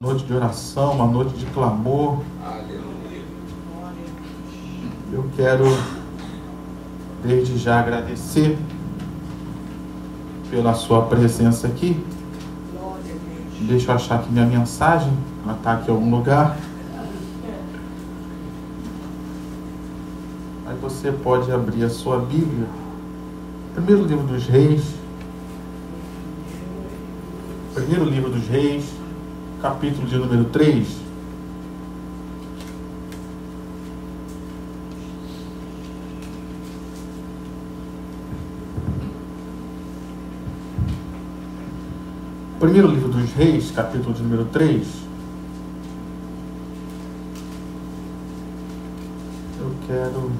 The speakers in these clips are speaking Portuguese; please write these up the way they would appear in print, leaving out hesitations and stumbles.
noite de oração, uma noite de clamor. Eu quero desde já agradecer pela sua presença aqui. Deixa eu achar aqui minha mensagem. Ela está aqui em algum lugar. Aí você pode abrir a sua Bíblia. Primeiro livro dos Reis. Primeiro livro dos Reis, capítulo de número 3. Primeiro livro dos Reis, capítulo de número 3. Eu quero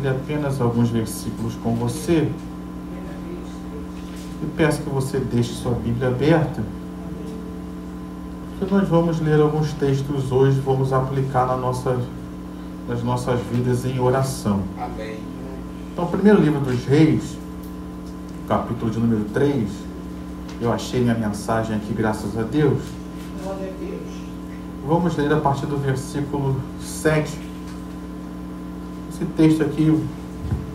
ler apenas alguns versículos com você. E peço que você deixe sua Bíblia aberta, porque nós vamos ler alguns textos hoje, vamos aplicar nas nossas vidas em oração. Amém. Então, primeiro livro dos Reis, capítulo de número 3. Eu achei minha mensagem aqui, graças a Deus. Glória a Deus. Vamos ler a partir do versículo 7. Esse texto aqui,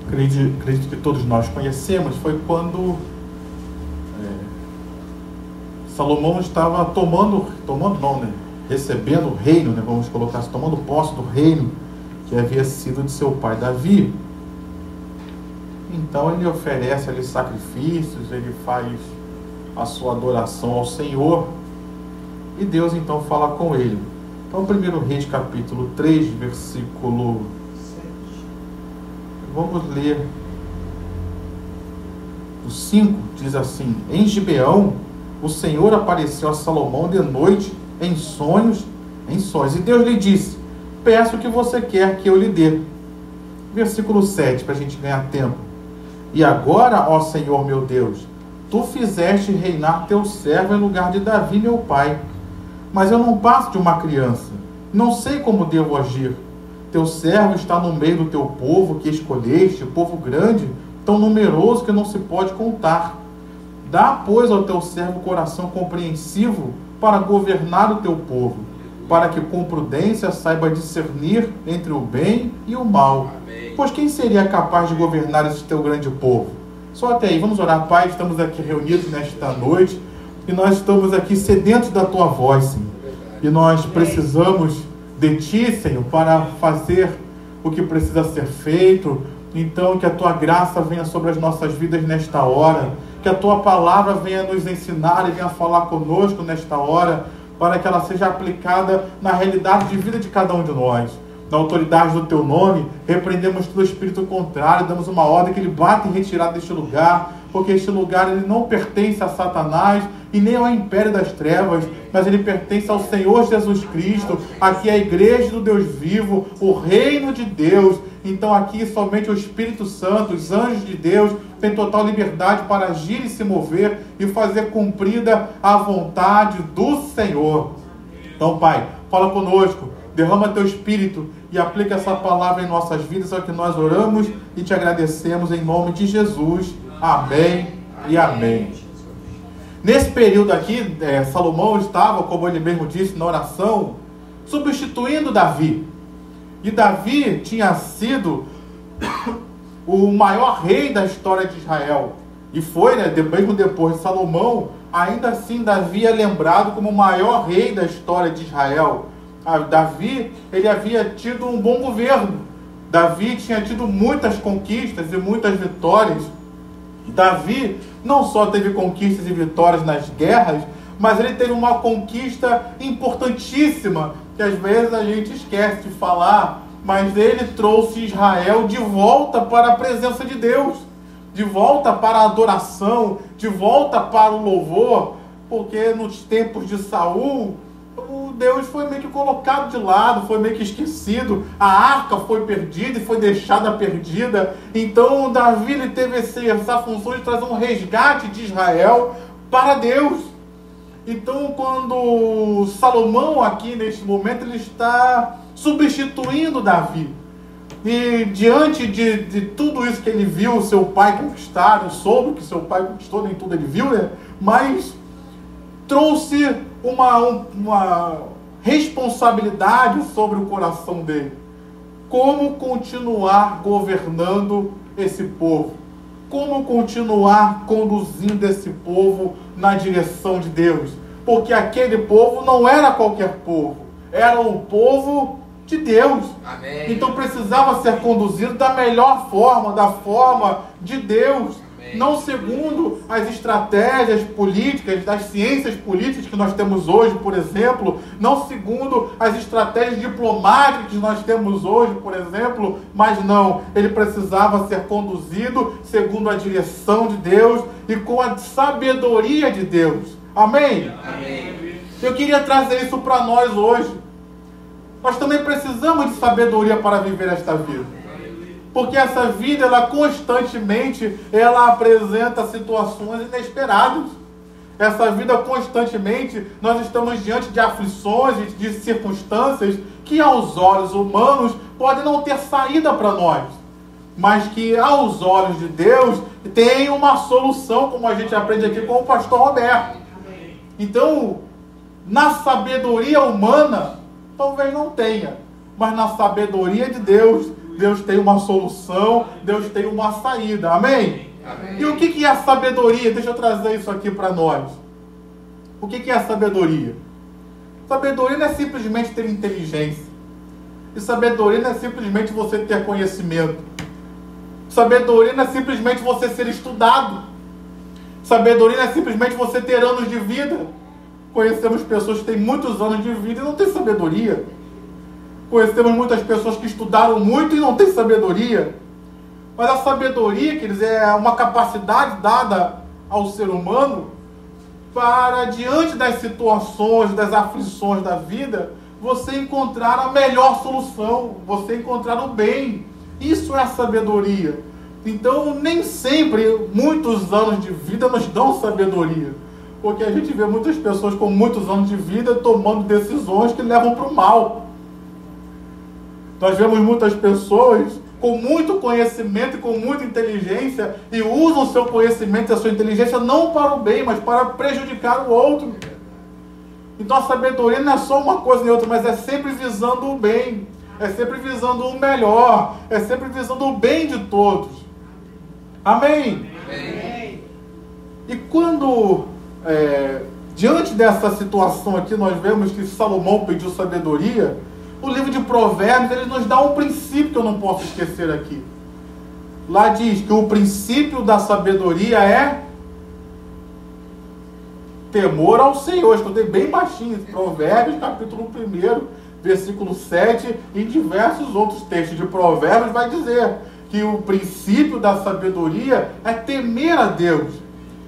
acredito que todos nós conhecemos, foi quando Salomão estava recebendo o reino, vamos colocar assim, tomando posse do reino que havia sido de seu pai Davi. Então ele oferece ali sacrifícios, ele faz a sua adoração ao Senhor, e Deus então fala com ele. Então, 1 Reis capítulo 3, versículo 7. Vamos ler o 5, diz assim: Em Gibeão o Senhor apareceu a Salomão de noite em sonhos, e Deus lhe disse: peço o que você quer que eu lhe dê. Versículo 7, para a gente ganhar tempo. E agora, ó Senhor meu Deus, tu fizeste reinar teu servo em lugar de Davi meu pai. Mas eu não passo de uma criança, não sei como devo agir. Teu servo está no meio do teu povo que escolheste, povo grande, tão numeroso que não se pode contar. Dá, pois, ao teu servo coração compreensivo para governar o teu povo, para que com prudência saiba discernir entre o bem e o mal. Amém. Pois quem seria capaz de governar esse teu grande povo? Só até aí, vamos orar. Pai, estamos aqui reunidos nesta noite, e nós estamos aqui sedentos da tua voz, Senhor. E nós precisamos de ti, Senhor, para fazer o que precisa ser feito. Então, que a tua graça venha sobre as nossas vidas nesta hora, que a tua palavra venha nos ensinar e venha falar conosco nesta hora, para que ela seja aplicada na realidade de vida de cada um de nós. Na autoridade do teu nome, repreendemos todo espírito contrário, damos uma ordem que ele bata em retirada deste lugar, porque este lugar ele não pertence a Satanás e nem ao império das trevas, mas ele pertence ao Senhor Jesus Cristo. Aqui é a igreja do Deus vivo, o reino de Deus. Então aqui somente o Espírito Santo, os anjos de Deus têm total liberdade para agir e se mover e fazer cumprida a vontade do Senhor. Então, Pai, fala conosco, derrama teu Espírito e aplica essa palavra em nossas vidas. É o que nós oramos e te agradecemos em nome de Jesus. Amém e amém. Nesse período aqui, Salomão estava, como ele mesmo disse, na oração, substituindo Davi. E Davi tinha sido o maior rei da história de Israel. E foi, mesmo depois de Salomão, ainda assim Davi é lembrado como o maior rei da história de Israel. Davi, ele havia tido um bom governo. Davi tinha tido muitas conquistas e muitas vitórias. Davi não só teve conquistas e vitórias nas guerras, mas ele teve uma conquista importantíssima, que às vezes a gente esquece de falar, mas ele trouxe Israel de volta para a presença de Deus, de volta para a adoração, de volta para o louvor, porque nos tempos de Saul, Deus foi meio que colocado de lado, foi meio que esquecido, a arca foi perdida e foi deixada perdida. Então Davi ele teve essa função de trazer um resgate de Israel para Deus. Então quando Salomão aqui neste momento ele está substituindo Davi, E diante de tudo isso que ele viu seu pai conquistar, soube que seu pai conquistou, nem tudo ele viu, né? Mas trouxe uma responsabilidade sobre o coração dele. Como continuar governando esse povo? Como continuar conduzindo esse povo na direção de Deus? Porque aquele povo não era qualquer povo, era o povo de Deus. Amém. Então precisava ser conduzido da melhor forma, da forma de Deus. Amém. Não segundo as estratégias políticas, das ciências políticas que nós temos hoje, por exemplo, não segundo as estratégias diplomáticas que nós temos hoje, por exemplo, mas não, ele precisava ser conduzido segundo a direção de Deus e com a sabedoria de Deus. Amém? Amém. Eu queria trazer isso para nós hoje. Nós também precisamos de sabedoria para viver esta vida. Porque essa vida, ela constantemente, ela apresenta situações inesperadas. Essa vida constantemente, nós estamos diante de aflições, de circunstâncias que aos olhos humanos podem não ter saída para nós. Mas que aos olhos de Deus tem uma solução, como a gente aprende aqui com o pastor Roberto. Então, na sabedoria humana, talvez não tenha, mas na sabedoria de Deus, Deus tem uma solução, Deus tem uma saída. Amém? Amém. E o que é a sabedoria? Deixa eu trazer isso aqui para nós. O que é a sabedoria? Sabedoria não é simplesmente ter inteligência. E sabedoria não é simplesmente você ter conhecimento. Sabedoria não é simplesmente você ser estudado. Sabedoria não é simplesmente você ter anos de vida. Conhecemos pessoas que têm muitos anos de vida e não têm sabedoria. Conhecemos muitas pessoas que estudaram muito e não têm sabedoria. Mas a sabedoria, quer dizer, é uma capacidade dada ao ser humano para, diante das situações, das aflições da vida, você encontrar a melhor solução, você encontrar o bem. Isso é a sabedoria. Então, nem sempre muitos anos de vida nos dão sabedoria. Porque a gente vê muitas pessoas com muitos anos de vida tomando decisões que levam para o mal. Nós vemos muitas pessoas com muito conhecimento e com muita inteligência e usam o seu conhecimento e a sua inteligência não para o bem, mas para prejudicar o outro. Então a sabedoria não é só uma coisa nem outra, mas é sempre visando o bem, é sempre visando o melhor, é sempre visando o bem de todos. Amém? Amém. E quando, diante dessa situação aqui, nós vemos que Salomão pediu sabedoria, o livro de Provérbios, ele nos dá um princípio que eu não posso esquecer aqui. Lá diz que o princípio da sabedoria é temor ao Senhor. Escutei bem baixinho, Provérbios, capítulo 1, versículo 7, e em diversos outros textos de Provérbios vai dizer que o princípio da sabedoria é temer a Deus.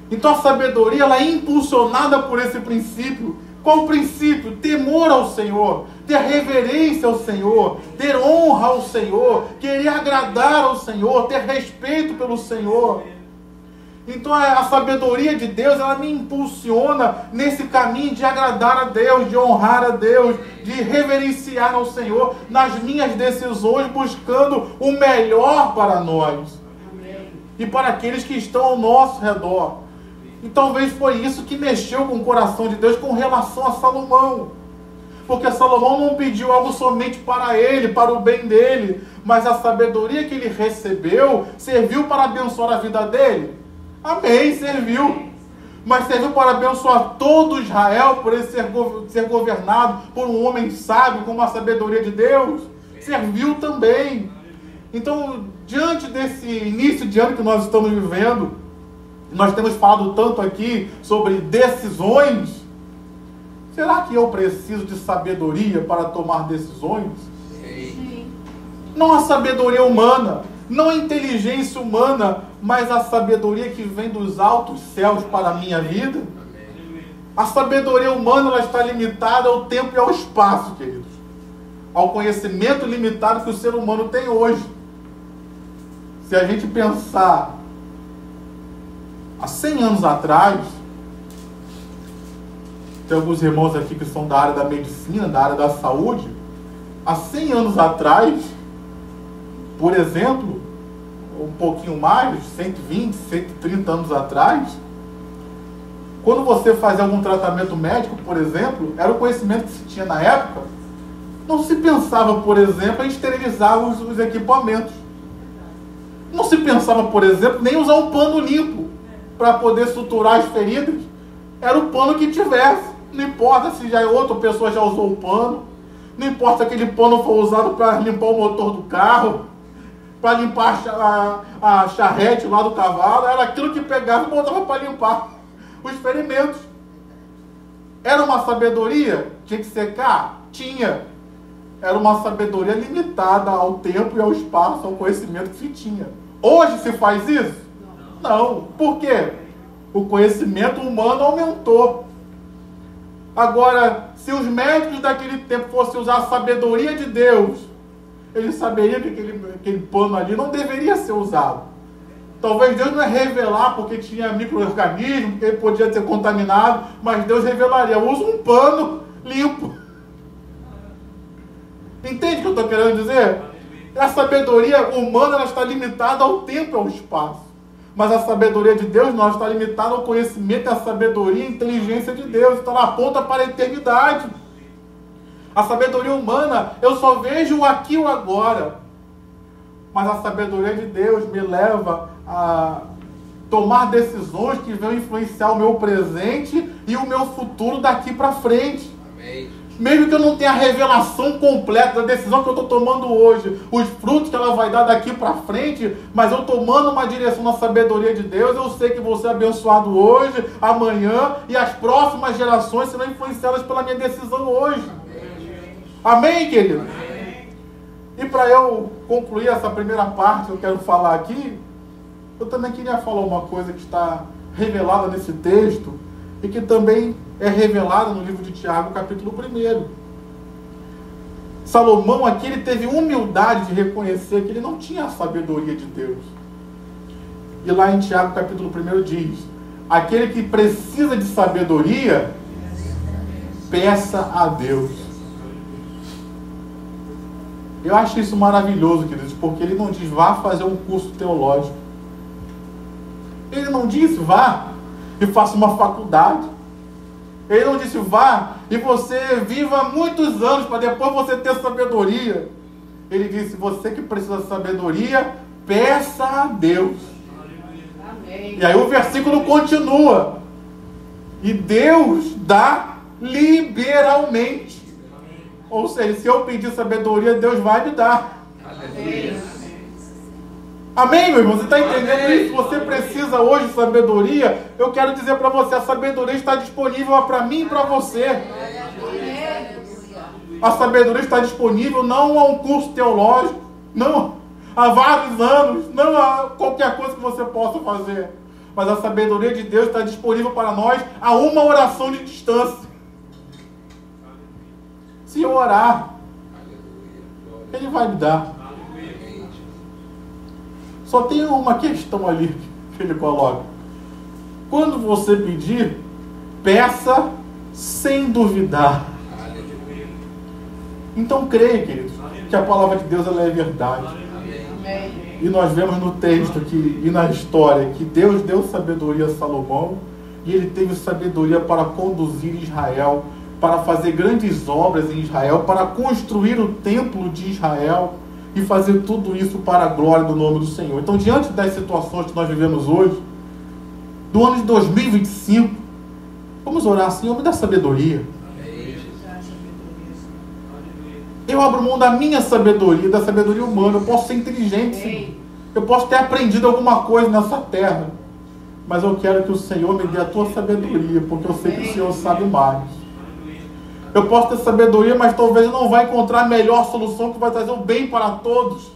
Então a sabedoria, ela é impulsionada por esse princípio. Qual o princípio? Temor ao Senhor, ter reverência ao Senhor, ter honra ao Senhor, querer agradar ao Senhor, ter respeito pelo Senhor. Então a sabedoria de Deus, ela me impulsiona nesse caminho de agradar a Deus, de honrar a Deus, de reverenciar ao Senhor nas minhas decisões, buscando o melhor para nós e para aqueles que estão ao nosso redor. E talvez foi isso que mexeu com o coração de Deus com relação a Salomão. Porque Salomão não pediu algo somente para ele, para o bem dele, mas a sabedoria que ele recebeu serviu para abençoar a vida dele. Amém, serviu. Mas serviu para abençoar todo Israel, por ele ser governado por um homem sábio, com a sabedoria de Deus. Serviu também. Então, diante desse início de ano que nós estamos vivendo, nós temos falado tanto aqui sobre decisões. Será que eu preciso de sabedoria para tomar decisões? Sim. Não a sabedoria humana, não a inteligência humana, mas a sabedoria que vem dos altos céus para a minha vida. A sabedoria humana, ela está limitada ao tempo e ao espaço, queridos. Ao conhecimento limitado que o ser humano tem hoje. Se a gente pensar há 100 anos atrás, tem alguns irmãos aqui que são da área da medicina, da área da saúde. Há 100 anos atrás, Por exemplo, um pouquinho mais, 120, 130 anos atrás, quando você fazia algum tratamento médico, por exemplo, era o conhecimento que se tinha na época, não se pensava, por exemplo, em esterilizar os equipamentos. Não se pensava, por exemplo, nem usar um pano limpo para poder suturar as feridas. Era o pano que tivesse. Não importa se já outra pessoa já usou o pano. Não importa se aquele pano foi usado para limpar o motor do carro, para limpar a charrete lá do cavalo. Era aquilo que pegava e botava para limpar os ferimentos. Era uma sabedoria? Tinha que secar? Tinha. Era uma sabedoria limitada ao tempo e ao espaço, ao conhecimento que se tinha. Hoje se faz isso? Não. Por quê? O conhecimento humano aumentou. Agora, se os médicos daquele tempo fossem usar a sabedoria de Deus, eles saberiam que aquele pano ali não deveria ser usado. Talvez Deus não ia revelar porque tinha micro-organismos, porque ele podia ter contaminado, mas Deus revelaria: usa um pano limpo. Entende o que eu estou querendo dizer? A sabedoria humana ela está limitada ao tempo e ao espaço. Mas a sabedoria de Deus não está limitada ao conhecimento, a sabedoria e a inteligência de Deus. Então ela aponta para a eternidade. A sabedoria humana, eu só vejo o aqui e o agora. Mas a sabedoria de Deus me leva a tomar decisões que vão influenciar o meu presente e o meu futuro daqui para frente. Amém. Mesmo que eu não tenha a revelação completa da decisão que eu estou tomando hoje, os frutos que ela vai dar daqui para frente, mas eu tomando uma direção na sabedoria de Deus, eu sei que vou ser abençoado hoje, amanhã, e as próximas gerações serão influenciadas pela minha decisão hoje. Amém, querido? Amém. E para eu concluir essa primeira parte que eu quero falar aqui, eu também queria falar uma coisa que está revelada nesse texto e que também é revelada no livro de Tiago, capítulo 1. Salomão aqui ele teve humildade de reconhecer que ele não tinha a sabedoria de Deus. E lá em Tiago, capítulo 1 diz: aquele que precisa de sabedoria, peça a Deus. Eu acho isso maravilhoso, queridos, porque ele não diz vá fazer um curso teológico. Ele não diz vá e faça uma faculdade. Ele não disse vá e você viva muitos anos para depois você ter sabedoria. Ele disse: você que precisa de sabedoria, peça a Deus. Amém. E aí o versículo continua: e Deus dá liberalmente. Ou seja, se eu pedir sabedoria, Deus vai me dar. Amém. Amém, meu irmão? Você está entendendo isso? Se você precisa hoje de sabedoria, eu quero dizer para você, a sabedoria está disponível para mim e para você. A sabedoria está disponível não a um curso teológico, não há vários anos, não há qualquer coisa que você possa fazer. Mas a sabedoria de Deus está disponível para nós a uma oração de distância. Se eu orar, Ele vai me dar. Só tem uma questão ali que ele coloca. Quando você pedir, peça sem duvidar. Então creia, queridos, que a palavra de Deus ela é verdade. E nós vemos no texto e na história que Deus deu sabedoria a Salomão e ele teve sabedoria para conduzir Israel, para fazer grandes obras em Israel, para construir o templo de Israel e fazer tudo isso para a glória do nome do Senhor. Então, diante das situações que nós vivemos hoje, do ano de 2025, vamos orar: Senhor, me dá sabedoria. Eu abro mão da minha sabedoria, da sabedoria humana. Eu posso ser inteligente, Senhor. Eu posso ter aprendido alguma coisa nessa terra, mas eu quero que o Senhor me dê a tua sabedoria, porque eu sei que o Senhor sabe mais. Eu posso ter sabedoria, mas talvez eu não vá encontrar a melhor solução que vai trazer o bem para todos.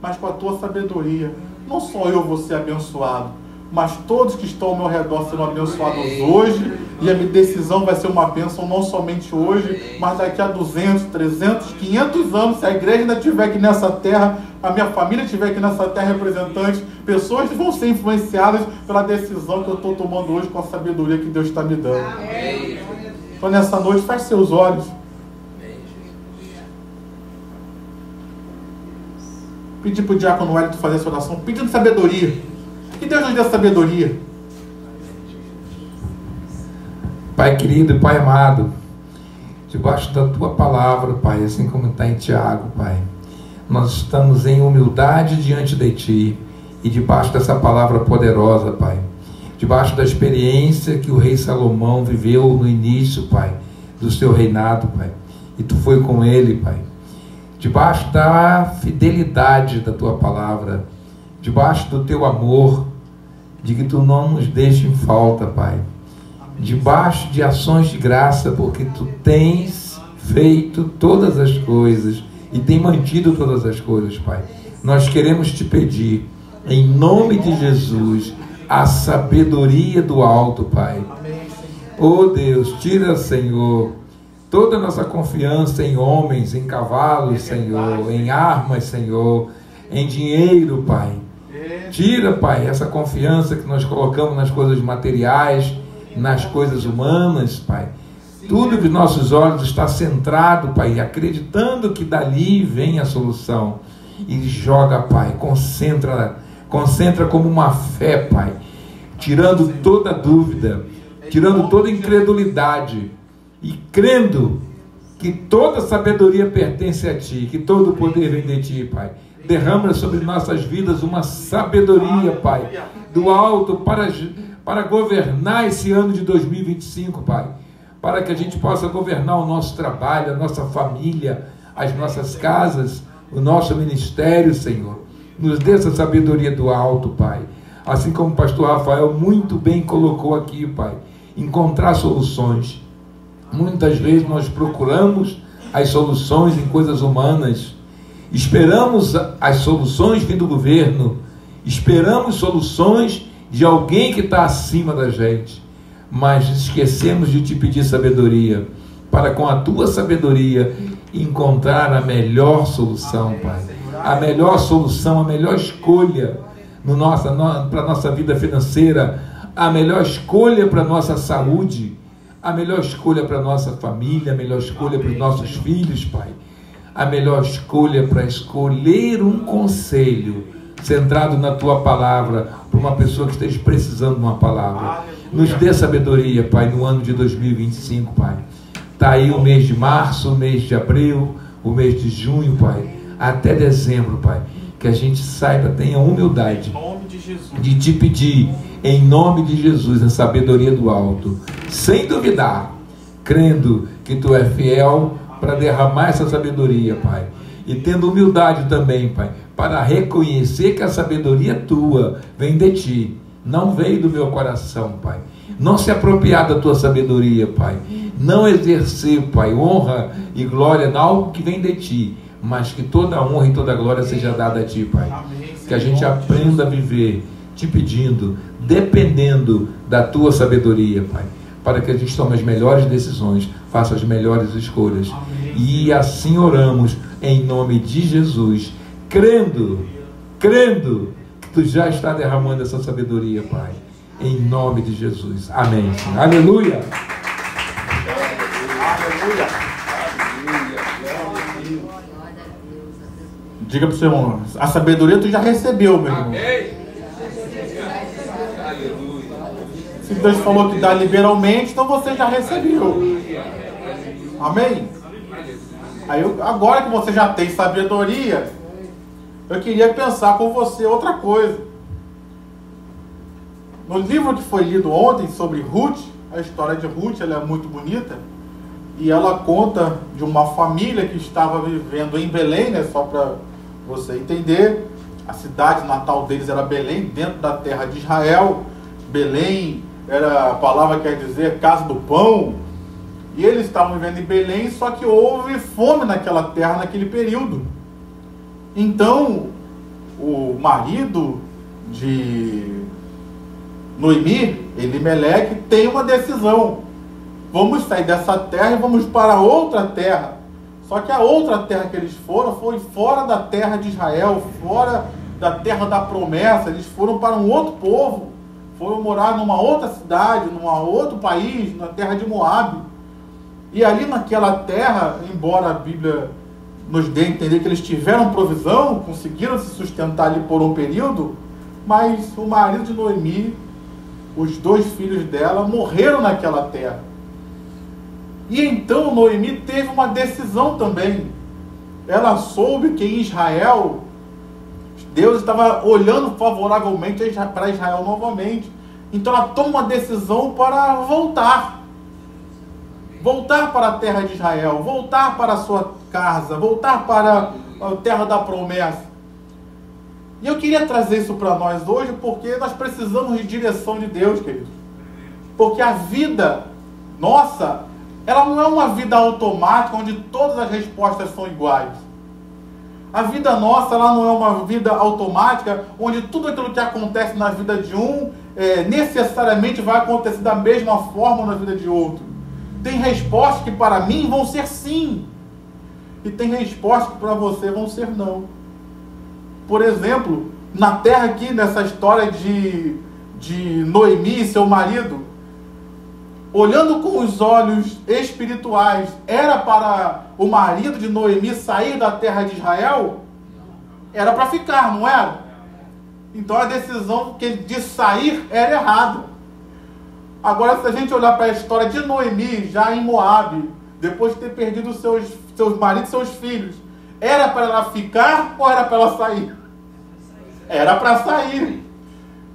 Mas com a tua sabedoria, não só eu vou ser abençoado, mas todos que estão ao meu redor serão abençoados hoje, e a minha decisão vai ser uma bênção não somente hoje, mas daqui a 200, 300, 500 anos, se a igreja ainda estiver aqui nessa terra, a minha família estiver aqui nessa terra representante, pessoas vão ser influenciadas pela decisão que eu estou tomando hoje com a sabedoria que Deus está me dando. Amém. Então nessa noite, feche seus olhos. Pedir para o diácono Wellington fazer essa oração, pedindo sabedoria. Que Deus nos dê sabedoria. Pai querido, Pai amado, debaixo da Tua palavra, Pai, assim como está em Tiago, Pai, nós estamos em humildade diante de Ti e debaixo dessa palavra poderosa, Pai, debaixo da experiência que o rei Salomão viveu no início, Pai, do seu reinado, Pai, e Tu foi com ele, Pai, debaixo da fidelidade da Tua palavra, debaixo do Teu amor, de que Tu não nos deixes em falta, Pai, debaixo de ações de graça, porque Tu tens feito todas as coisas e tem mantido todas as coisas, Pai. Nós queremos Te pedir, em nome de Jesus, a sabedoria do alto, Pai. Oh Deus, tira, Senhor, toda a nossa confiança em homens, em cavalos, Senhor, em armas, Senhor, em dinheiro, Pai. Tira, Pai, essa confiança que nós colocamos nas coisas materiais, nas coisas humanas, Pai. Tudo que nossos olhos está centrado, Pai, acreditando que dali vem a solução. E joga, Pai, concentra como uma fé, Pai, tirando toda dúvida, tirando toda incredulidade e crendo que toda sabedoria pertence a Ti, que todo poder vem de Ti, Pai. Derrama sobre nossas vidas uma sabedoria, Pai, do alto para governar esse ano de 2025, Pai, para que a gente possa governar o nosso trabalho, a nossa família, as nossas casas, o nosso ministério, Senhor. Nos dê essa sabedoria do alto, Pai, assim como o pastor Rafael muito bem colocou aqui, Pai, encontrar soluções. Muitas vezes nós procuramos as soluções em coisas humanas, esperamos as soluções vindo do governo, esperamos soluções de alguém que está acima da gente, mas esquecemos de Te pedir sabedoria, para com a Tua sabedoria encontrar a melhor solução, Pai, a melhor solução, a melhor escolha para a nossa vida financeira, a melhor escolha para a nossa saúde, a melhor escolha para a nossa família, a melhor escolha para os nossos filhos, Pai, a melhor escolha para escolher um conselho centrado na Tua palavra, para uma pessoa que esteja precisando de uma palavra. Nos dê sabedoria, Pai, no ano de 2025, Pai. Está aí o mês de março, o mês de abril, o mês de junho, Pai, até dezembro, Pai, que a gente saiba, tenha humildade de Te pedir, em nome de Jesus, a sabedoria do alto, sem duvidar, crendo que Tu é fiel para derramar essa sabedoria, Pai, e tendo humildade também, Pai, para reconhecer que a sabedoria Tua vem de Ti, não veio do meu coração, Pai. Não se apropriar da Tua sabedoria, Pai. Não exercer, Pai, honra e glória em algo que vem de Ti, mas que toda a honra e toda a glória seja dada a Ti, Pai. Que a gente aprenda a viver Te pedindo, dependendo da Tua sabedoria, Pai, para que a gente tome as melhores decisões, faça as melhores escolhas. E assim oramos em nome de Jesus, crendo que Tu já está derramando essa sabedoria, Pai, em nome de Jesus. Amém. Aleluia. Aleluia. Diga para o seu irmão, a sabedoria Tu já recebeu, meu irmão. Se Deus falou que dá liberalmente, então você já recebeu. Amém? Agora que você já tem sabedoria, eu queria pensar com você outra coisa. No livro que foi lido ontem sobre Ruth, a história de Ruth, ela é muito bonita, e ela conta de uma família que estava vivendo em Belém, né, só para você entender, a cidade natal deles era Belém, dentro da terra de Israel. Belém, a palavra quer dizer casa do pão, e eles estavam vivendo em Belém, só que houve fome naquela terra naquele período. Então, o marido de Noemi, Elimeleque, tem uma decisão: vamos sair dessa terra e vamos para outra terra. Só que a outra terra que eles foram foi fora da terra de Israel, fora da terra da promessa. Eles foram para um outro povo, foram morar numa outra cidade, num outro país, na terra de Moabe. E ali naquela terra, embora a Bíblia nos dê a entender que eles tiveram provisão, conseguiram se sustentar ali por um período, mas o marido de Noemi, os 2 filhos dela, morreram naquela terra. E então Noemi teve uma decisão também. Ela soube que em Israel, Deus estava olhando favoravelmente para Israel novamente. Então ela toma uma decisão para voltar. Voltar para a terra de Israel, voltar para a sua casa, voltar para a terra da promessa. E eu queria trazer isso para nós hoje, porque nós precisamos de direção de Deus, queridos. Porque a vida nossa, ela não é uma vida automática, onde todas as respostas são iguais. A vida nossa, ela não é uma vida automática, onde tudo aquilo que acontece na vida de um, necessariamente vai acontecer da mesma forma na vida de outro. Tem respostas que para mim vão ser sim, e tem respostas que para você vão ser não. Por exemplo, na terra aqui, nessa história de Noemi e seu marido, olhando com os olhos espirituais, era para o marido de Noemi sair da terra de Israel? Era para ficar, não era? Então a decisão de sair era errada. Agora, se a gente olhar para a história de Noemi, já em Moabe, depois de ter perdido seus maridos e seus filhos, era para ela ficar ou era para ela sair? Era para sair.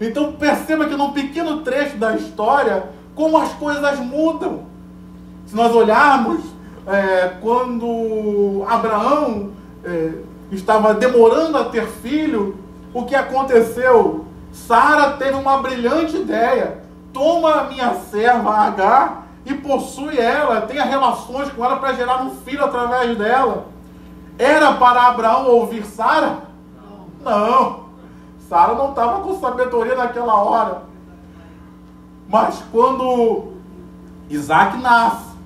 Então perceba que num pequeno trecho da história, como as coisas mudam. Se nós olharmos, quando Abraão estava demorando a ter filho, o que aconteceu? Sara teve uma brilhante ideia. Toma a minha serva Agar e possui ela, tenha relações com ela para gerar um filho através dela. Era para Abraão ouvir Sara? Não. Sara não estava com sabedoria naquela hora. Mas quando Isaac nasce,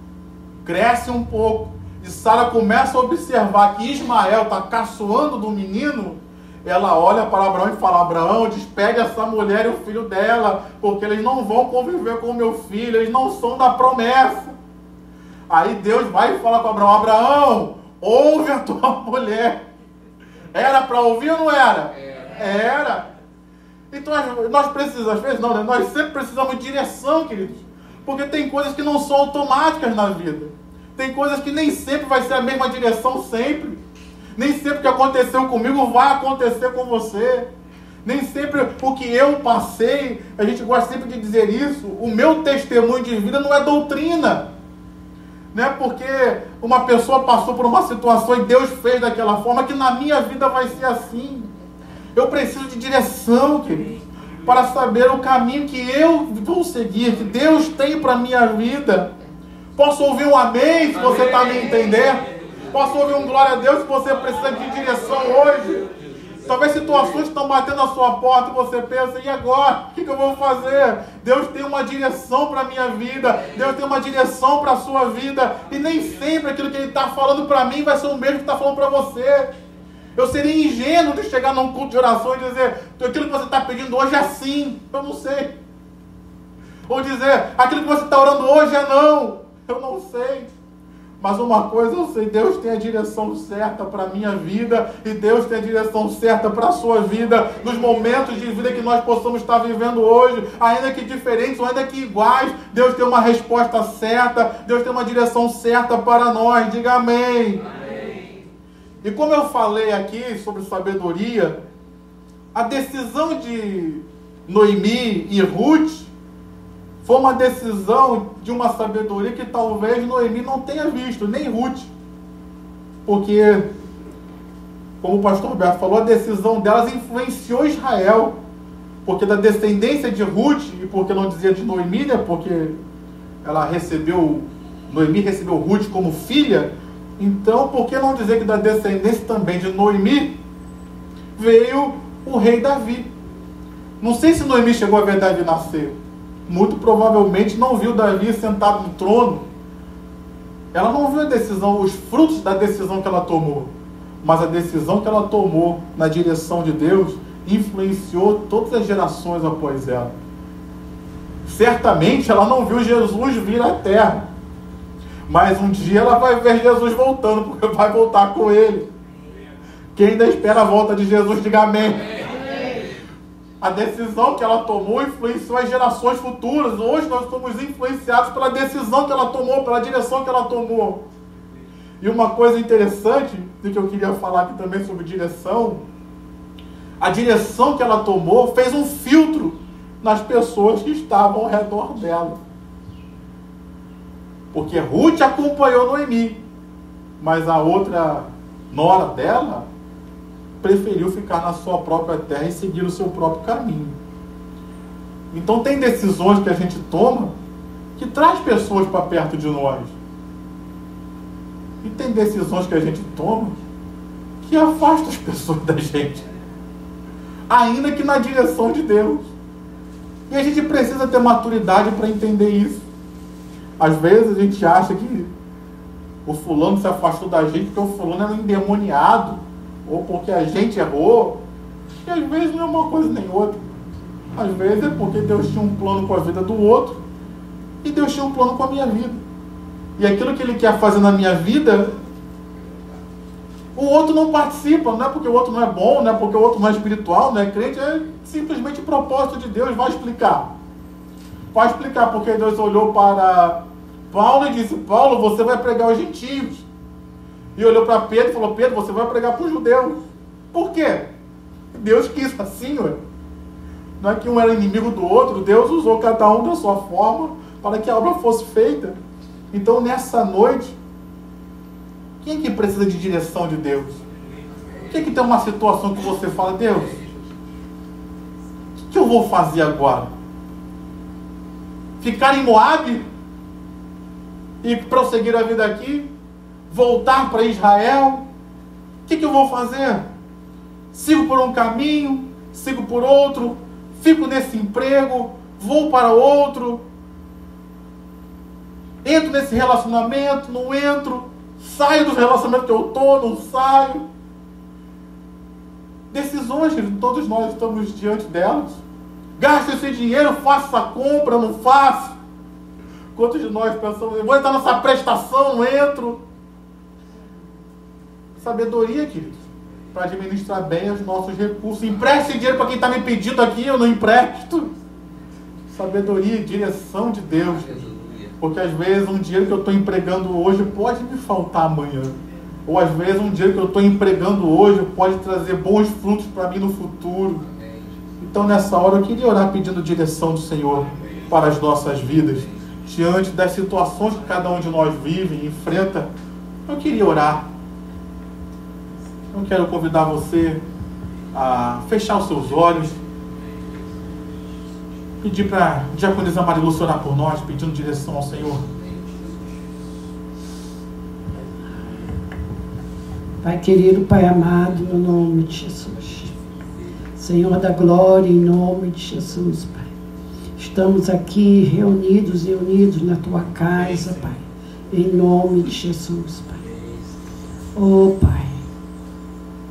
cresce um pouco, e Sara começa a observar que Ismael está caçoando do menino, ela olha para Abraão e fala: Abraão, despegue essa mulher e o filho dela, porque eles não vão conviver com o meu filho, eles não são da promessa. Aí Deus vai e fala com Abraão: Abraão, ouve a tua mulher. Era para ouvir ou não era? Era. Então nós precisamos, às vezes não, né? Nós sempre precisamos de direção, queridos. Porque tem coisas que não são automáticas na vida. Tem coisas que nem sempre vai ser a mesma direção sempre. Nem sempre o que aconteceu comigo vai acontecer com você. Nem sempre o que eu passei, a gente gosta sempre de dizer isso, o meu testemunho de vida não é doutrina. Não é porque uma pessoa passou por uma situação e Deus fez daquela forma que na minha vida vai ser assim. Eu preciso de direção, querido, para saber o caminho que eu vou seguir, que Deus tem para a minha vida. Posso ouvir um amém, se você está me entendendo? Posso ouvir um glória a Deus, se você precisa de direção hoje? Talvez situações estão batendo na sua porta e você pensa: e agora? O que eu vou fazer? Deus tem uma direção para a minha vida. Deus tem uma direção para a sua vida. E nem sempre aquilo que Ele está falando para mim vai ser o mesmo que está falando para você. Eu seria ingênuo de chegar num culto de oração e dizer: aquilo que você está pedindo hoje é sim. Eu não sei. Ou dizer: aquilo que você está orando hoje é não. Eu não sei. Mas uma coisa eu sei: Deus tem a direção certa para a minha vida, e Deus tem a direção certa para a sua vida, nos momentos de vida que nós possamos estar vivendo hoje, ainda que diferentes ou ainda que iguais. Deus tem uma resposta certa, Deus tem uma direção certa para nós. Diga amém. Amém. E como eu falei aqui sobre sabedoria, a decisão de Noemi e Ruth foi uma decisão de uma sabedoria que talvez Noemi não tenha visto, nem Ruth. Porque, como o pastor Roberto falou, a decisão delas influenciou Israel. Porque da descendência de Ruth, e porque não dizia de Noemi, né? Porque Noemi recebeu Ruth como filha. Então, por que não dizer que da descendência também de Noemi veio o rei Davi? Não sei se Noemi chegou a ver Davi nascer. Muito provavelmente não viu Davi sentado no trono. Ela não viu a decisão, os frutos da decisão que ela tomou. Mas a decisão que ela tomou na direção de Deus influenciou todas as gerações após ela. Certamente ela não viu Jesus vir à terra. Mas um dia ela vai ver Jesus voltando, porque vai voltar com ele. Quem ainda espera a volta de Jesus, diga amém. A decisão que ela tomou influenciou as gerações futuras. Hoje nós somos influenciados pela decisão que ela tomou, pela direção que ela tomou. E uma coisa interessante, que eu queria falar aqui também sobre direção, a direção que ela tomou fez um filtro nas pessoas que estavam ao redor dela. Porque Ruth acompanhou Noemi, mas a outra nora dela preferiu ficar na sua própria terra e seguir o seu próprio caminho. Então tem decisões que a gente toma que traz pessoas para perto de nós. E tem decisões que a gente toma que afasta as pessoas da gente, ainda que na direção de Deus. E a gente precisa ter maturidade para entender isso. Às vezes a gente acha que o fulano se afastou da gente porque o fulano era um endemoniado, ou porque a gente errou. E às vezes não é uma coisa nem outra. Às vezes é porque Deus tinha um plano com a vida do outro e Deus tinha um plano com a minha vida. E aquilo que Ele quer fazer na minha vida, o outro não participa. Não é porque o outro não é bom, não é porque o outro não é espiritual, não é crente, é simplesmente propósito de Deus. Vai explicar. Vai explicar porque Deus olhou para Paulo e disse: Paulo, você vai pregar aos gentios. E olhou para Pedro e falou: Pedro, você vai pregar para os judeus. Por quê? Deus quis assim, ué. Não é que um era inimigo do outro. Deus usou cada um da sua forma para que a obra fosse feita. Então, nessa noite, quem é que precisa de direção de Deus? Quem é que tem uma situação que você fala: Deus, o que eu vou fazer agora? Ficar em Moabe e prosseguir a vida aqui? Voltar para Israel? O que eu vou fazer? Sigo por um caminho, sigo por outro, fico nesse emprego, vou para outro, entro nesse relacionamento, não entro, saio do relacionamento que eu estou, não saio. Decisões que todos nós estamos diante delas. Gasto esse dinheiro, faço essa compra, não faço. Quantos de nós pensamos: vou entrar nessa prestação, não entro? Sabedoria, queridos, para administrar bem os nossos recursos. Empreste dinheiro para quem está me pedindo aqui, eu não empresto. Sabedoria e direção de Deus. Porque às vezes um dinheiro que eu estou empregando hoje pode me faltar amanhã. Ou às vezes um dinheiro que eu estou empregando hoje pode trazer bons frutos para mim no futuro. Então nessa hora eu queria orar pedindo direção do Senhor para as nossas vidas. Diante das situações que cada um de nós vive e enfrenta, eu queria orar. Eu quero convidar você a fechar os seus olhos, pedir para a diaconisa Marilúcia orar por nós, pedindo direção ao Senhor. Pai querido, Pai amado, no nome de Jesus, Senhor da glória, em nome de Jesus, Pai, estamos aqui reunidos e unidos na Tua casa, Pai, em nome de Jesus, Pai. Oh, Pai,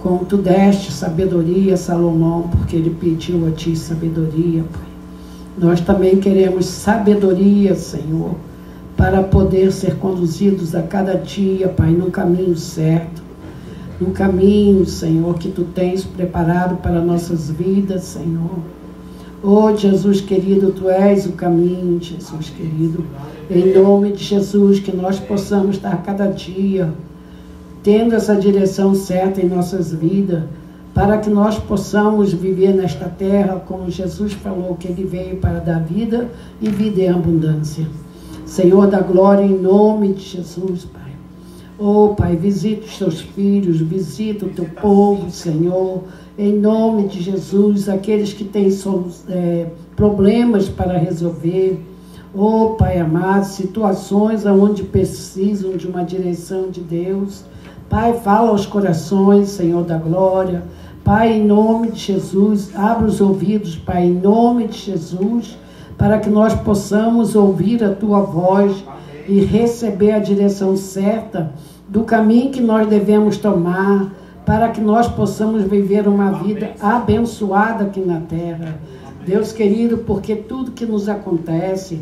como Tu deste sabedoria a Salomão, porque ele pediu a Ti sabedoria, Pai, nós também queremos sabedoria, Senhor, para poder ser conduzidos a cada dia, Pai, no caminho certo, no caminho, Senhor, que Tu tens preparado para nossas vidas, Senhor. Oh, Jesus querido, Tu és o caminho, Jesus querido. Em nome de Jesus, que nós possamos estar cada dia tendo essa direção certa em nossas vidas, para que nós possamos viver nesta terra, como Jesus falou, que Ele veio para dar vida e vida em abundância. Senhor da glória, em nome de Jesus, Pai. Oh, Pai, visita os Teus filhos, visita o Teu povo, Senhor, em nome de Jesus, aqueles que têm problemas para resolver. Oh, Pai amado, situações onde precisam de uma direção de Deus. Pai, fala aos corações, Senhor da glória. Pai, em nome de Jesus, abre os ouvidos, Pai, em nome de Jesus, para que nós possamos ouvir a Tua voz e receber a direção certa do caminho que nós devemos tomar, para que nós possamos viver uma vida abençoada aqui na terra. Deus querido, porque tudo que nos acontece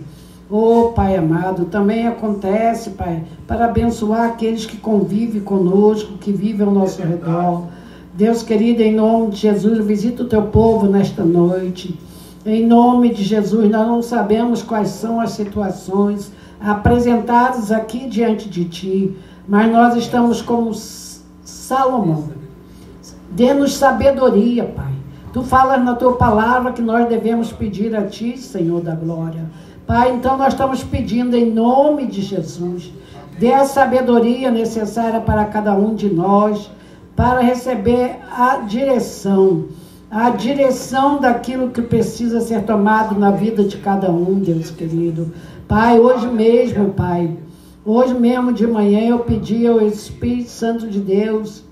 Oh, Pai amado, também acontece, Pai, para abençoar aqueles que convivem conosco, que vivem ao nosso redor. Deus querido, em nome de Jesus, visita o teu povo nesta noite. Em nome de Jesus, nós não sabemos quais são as situações apresentadas aqui diante de Ti, mas nós estamos como Salomão. Dê-nos sabedoria, Pai. Tu falas na Tua palavra que nós devemos pedir a Ti, Senhor da glória. Pai, então nós estamos pedindo em nome de Jesus, dê a sabedoria necessária para cada um de nós, para receber a direção daquilo que precisa ser tomado na vida de cada um, Deus querido. Pai, hoje mesmo de manhã eu pedi ao Espírito Santo de Deus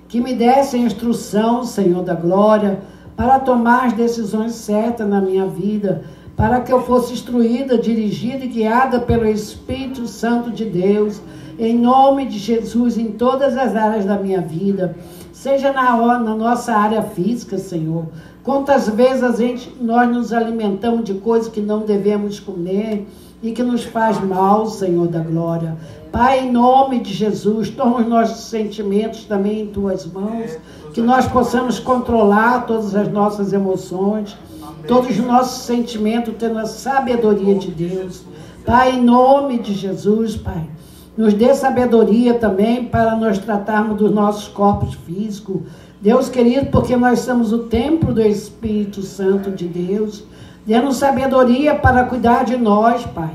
que me desse a instrução, Senhor da glória, para tomar as decisões certas na minha vida, para que eu fosse instruída, dirigida e guiada pelo Espírito Santo de Deus, em nome de Jesus, em todas as áreas da minha vida, seja na nossa área física, Senhor. Quantas vezes nós nos alimentamos de coisas que não devemos comer e que nos faz mal, Senhor da glória. Pai, em nome de Jesus, toma os nossos sentimentos também em Tuas mãos, que nós possamos controlar todas as nossas emoções, todos os nossos sentimentos, tendo a sabedoria de Deus. Pai, em nome de Jesus, Pai, nos dê sabedoria também para nós tratarmos dos nossos corpos físicos. Deus querido, porque nós somos o templo do Espírito Santo de Deus. Dê-nos sabedoria para cuidar de nós, Pai.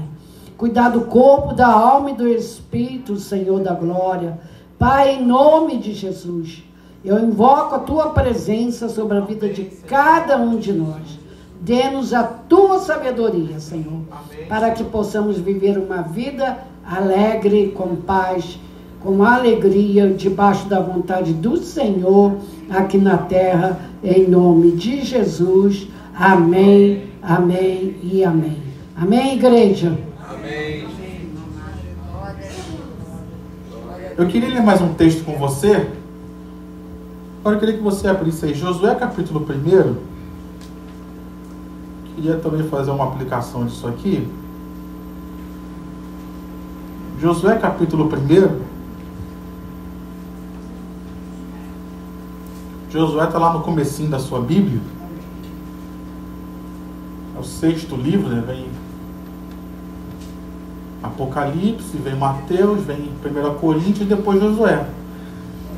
Cuidar do corpo, da alma e do Espírito, Senhor da glória. Pai, em nome de Jesus, eu invoco a Tua presença sobre a vida de cada um de nós. Dê-nos a Tua sabedoria, Senhor, para que possamos viver uma vida alegre, com paz, com alegria, debaixo da vontade do Senhor, aqui na terra, em nome de Jesus. Amém, amém e amém. Amém, igreja? Amém. Eu queria ler mais um texto com você. Agora eu queria que você abrisse aí Josué capítulo 1. Queria também fazer uma aplicação disso aqui. Josué capítulo 1. Josué está lá no comecinho da sua Bíblia. É o 6º livro, né? Vem Apocalipse, vem Mateus, vem 1 Coríntios e depois Josué.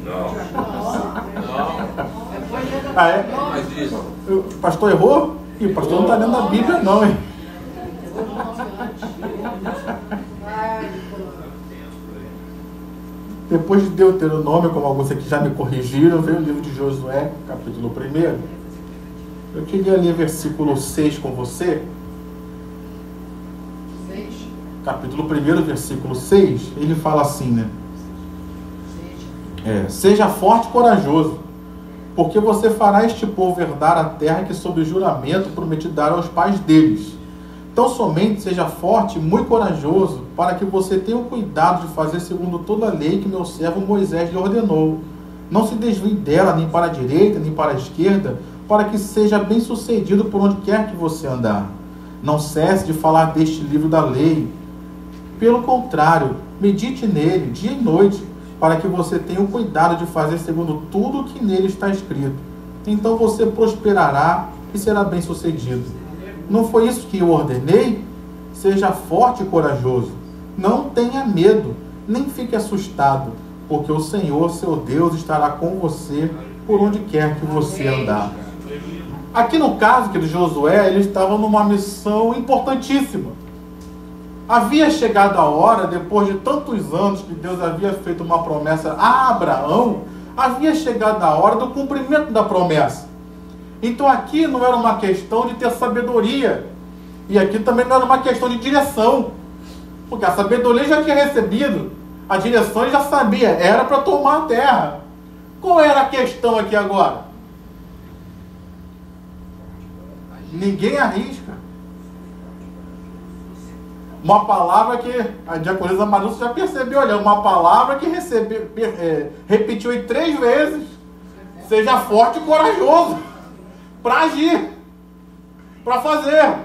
Não. Ah, é? Mas isso. O pastor errou? Ih, o pastor não está lendo a Bíblia não, hein? Depois de Deuteronômio, como alguns aqui já me corrigiram, veio o livro de Josué, capítulo 1. Eu queria ler versículo 6 com você. Capítulo 1, versículo 6. Ele fala assim, né? Seja forte e corajoso, porque você fará este povo herdar a terra que sob juramento prometi dar aos pais deles. Então somente seja forte e muito corajoso, para que você tenha o cuidado de fazer segundo toda a lei que meu servo Moisés lhe ordenou. Não se desvie dela, nem para a direita, nem para a esquerda, para que seja bem sucedido por onde quer que você andar. Não cesse de falar deste livro da lei. Pelo contrário, medite nele dia e noite, para que você tenha o cuidado de fazer segundo tudo o que nele está escrito. Então você prosperará e será bem sucedido. Não foi isso que eu ordenei? Seja forte e corajoso. Não tenha medo, nem fique assustado, porque o Senhor, seu Deus, estará com você por onde quer que você andar. Aqui no caso que de Josué, ele estava numa missão importantíssima. Havia chegado a hora, depois de tantos anos que Deus havia feito uma promessa a Abraão, havia chegado a hora do cumprimento da promessa. Então aqui não era uma questão de ter sabedoria, e aqui também não era uma questão de direção, porque a sabedoria ele já tinha recebido, a direção ele já sabia, era para tomar a terra. Qual era a questão aqui agora? Ninguém arrisca. Uma palavra que a diaconisa Marussa já percebeu, olha, uma palavra que repetiu em 3 vezes. Seja forte e corajoso para agir, para fazer.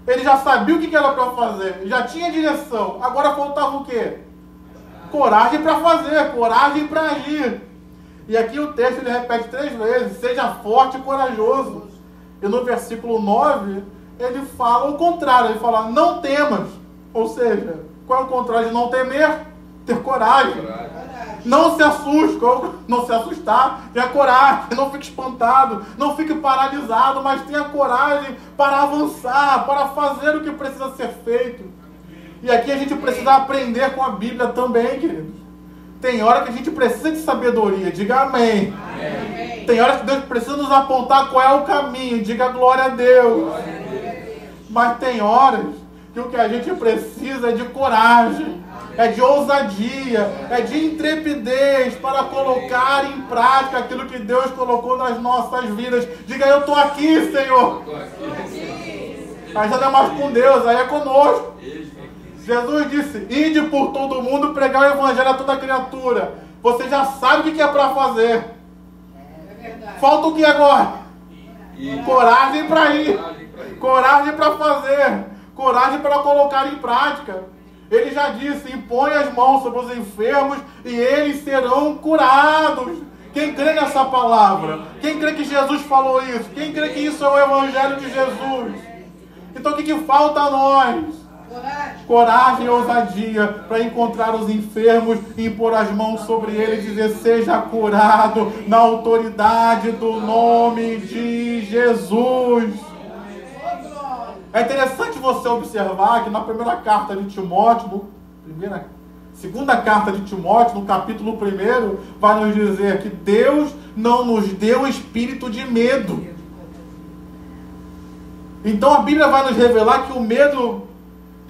Ele já sabia o que era para fazer, já tinha direção. Agora faltava o quê? Coragem para fazer, coragem para agir. E aqui o texto ele repete 3 vezes: seja forte e corajoso. E no versículo 9, ele fala o contrário, ele fala: não temas. Ou seja, qual é o contrário de não temer? Ter coragem. Não se assuste, não se assustar, tenha coragem, não fique espantado, não fique paralisado, mas tenha coragem para avançar, para fazer o que precisa ser feito. E aqui a gente precisa aprender com a Bíblia também, queridos. Tem hora que a gente precisa de sabedoria, diga amém. Amém. Tem hora que Deus precisa nos apontar qual é o caminho, diga glória a Deus. Glória a Deus. Mas tem horas que o que a gente precisa é de coragem, é de ousadia, é de intrepidez para colocar em prática aquilo que Deus colocou nas nossas vidas. Diga: eu estou aqui, Senhor. Aí já não é mais com Deus, aí é conosco. Jesus disse: ide por todo mundo, pregar o evangelho a toda criatura. Você já sabe o que é para fazer. Falta o que agora? Coragem para ir, coragem para fazer, coragem para colocar em prática. Ele já disse: impõe as mãos sobre os enfermos e eles serão curados. Quem crê nessa palavra? Quem crê que Jesus falou isso? Quem crê que isso é o evangelho de Jesus? Então o que falta a nós? Coragem e ousadia para encontrar os enfermos e impor as mãos sobre eles e dizer: seja curado na autoridade do nome de Jesus. É interessante você observar que na primeira carta de Timóteo, segunda carta de Timóteo, no capítulo 1, vai nos dizer que Deus não nos deu espírito de medo. Então a Bíblia vai nos revelar que o medo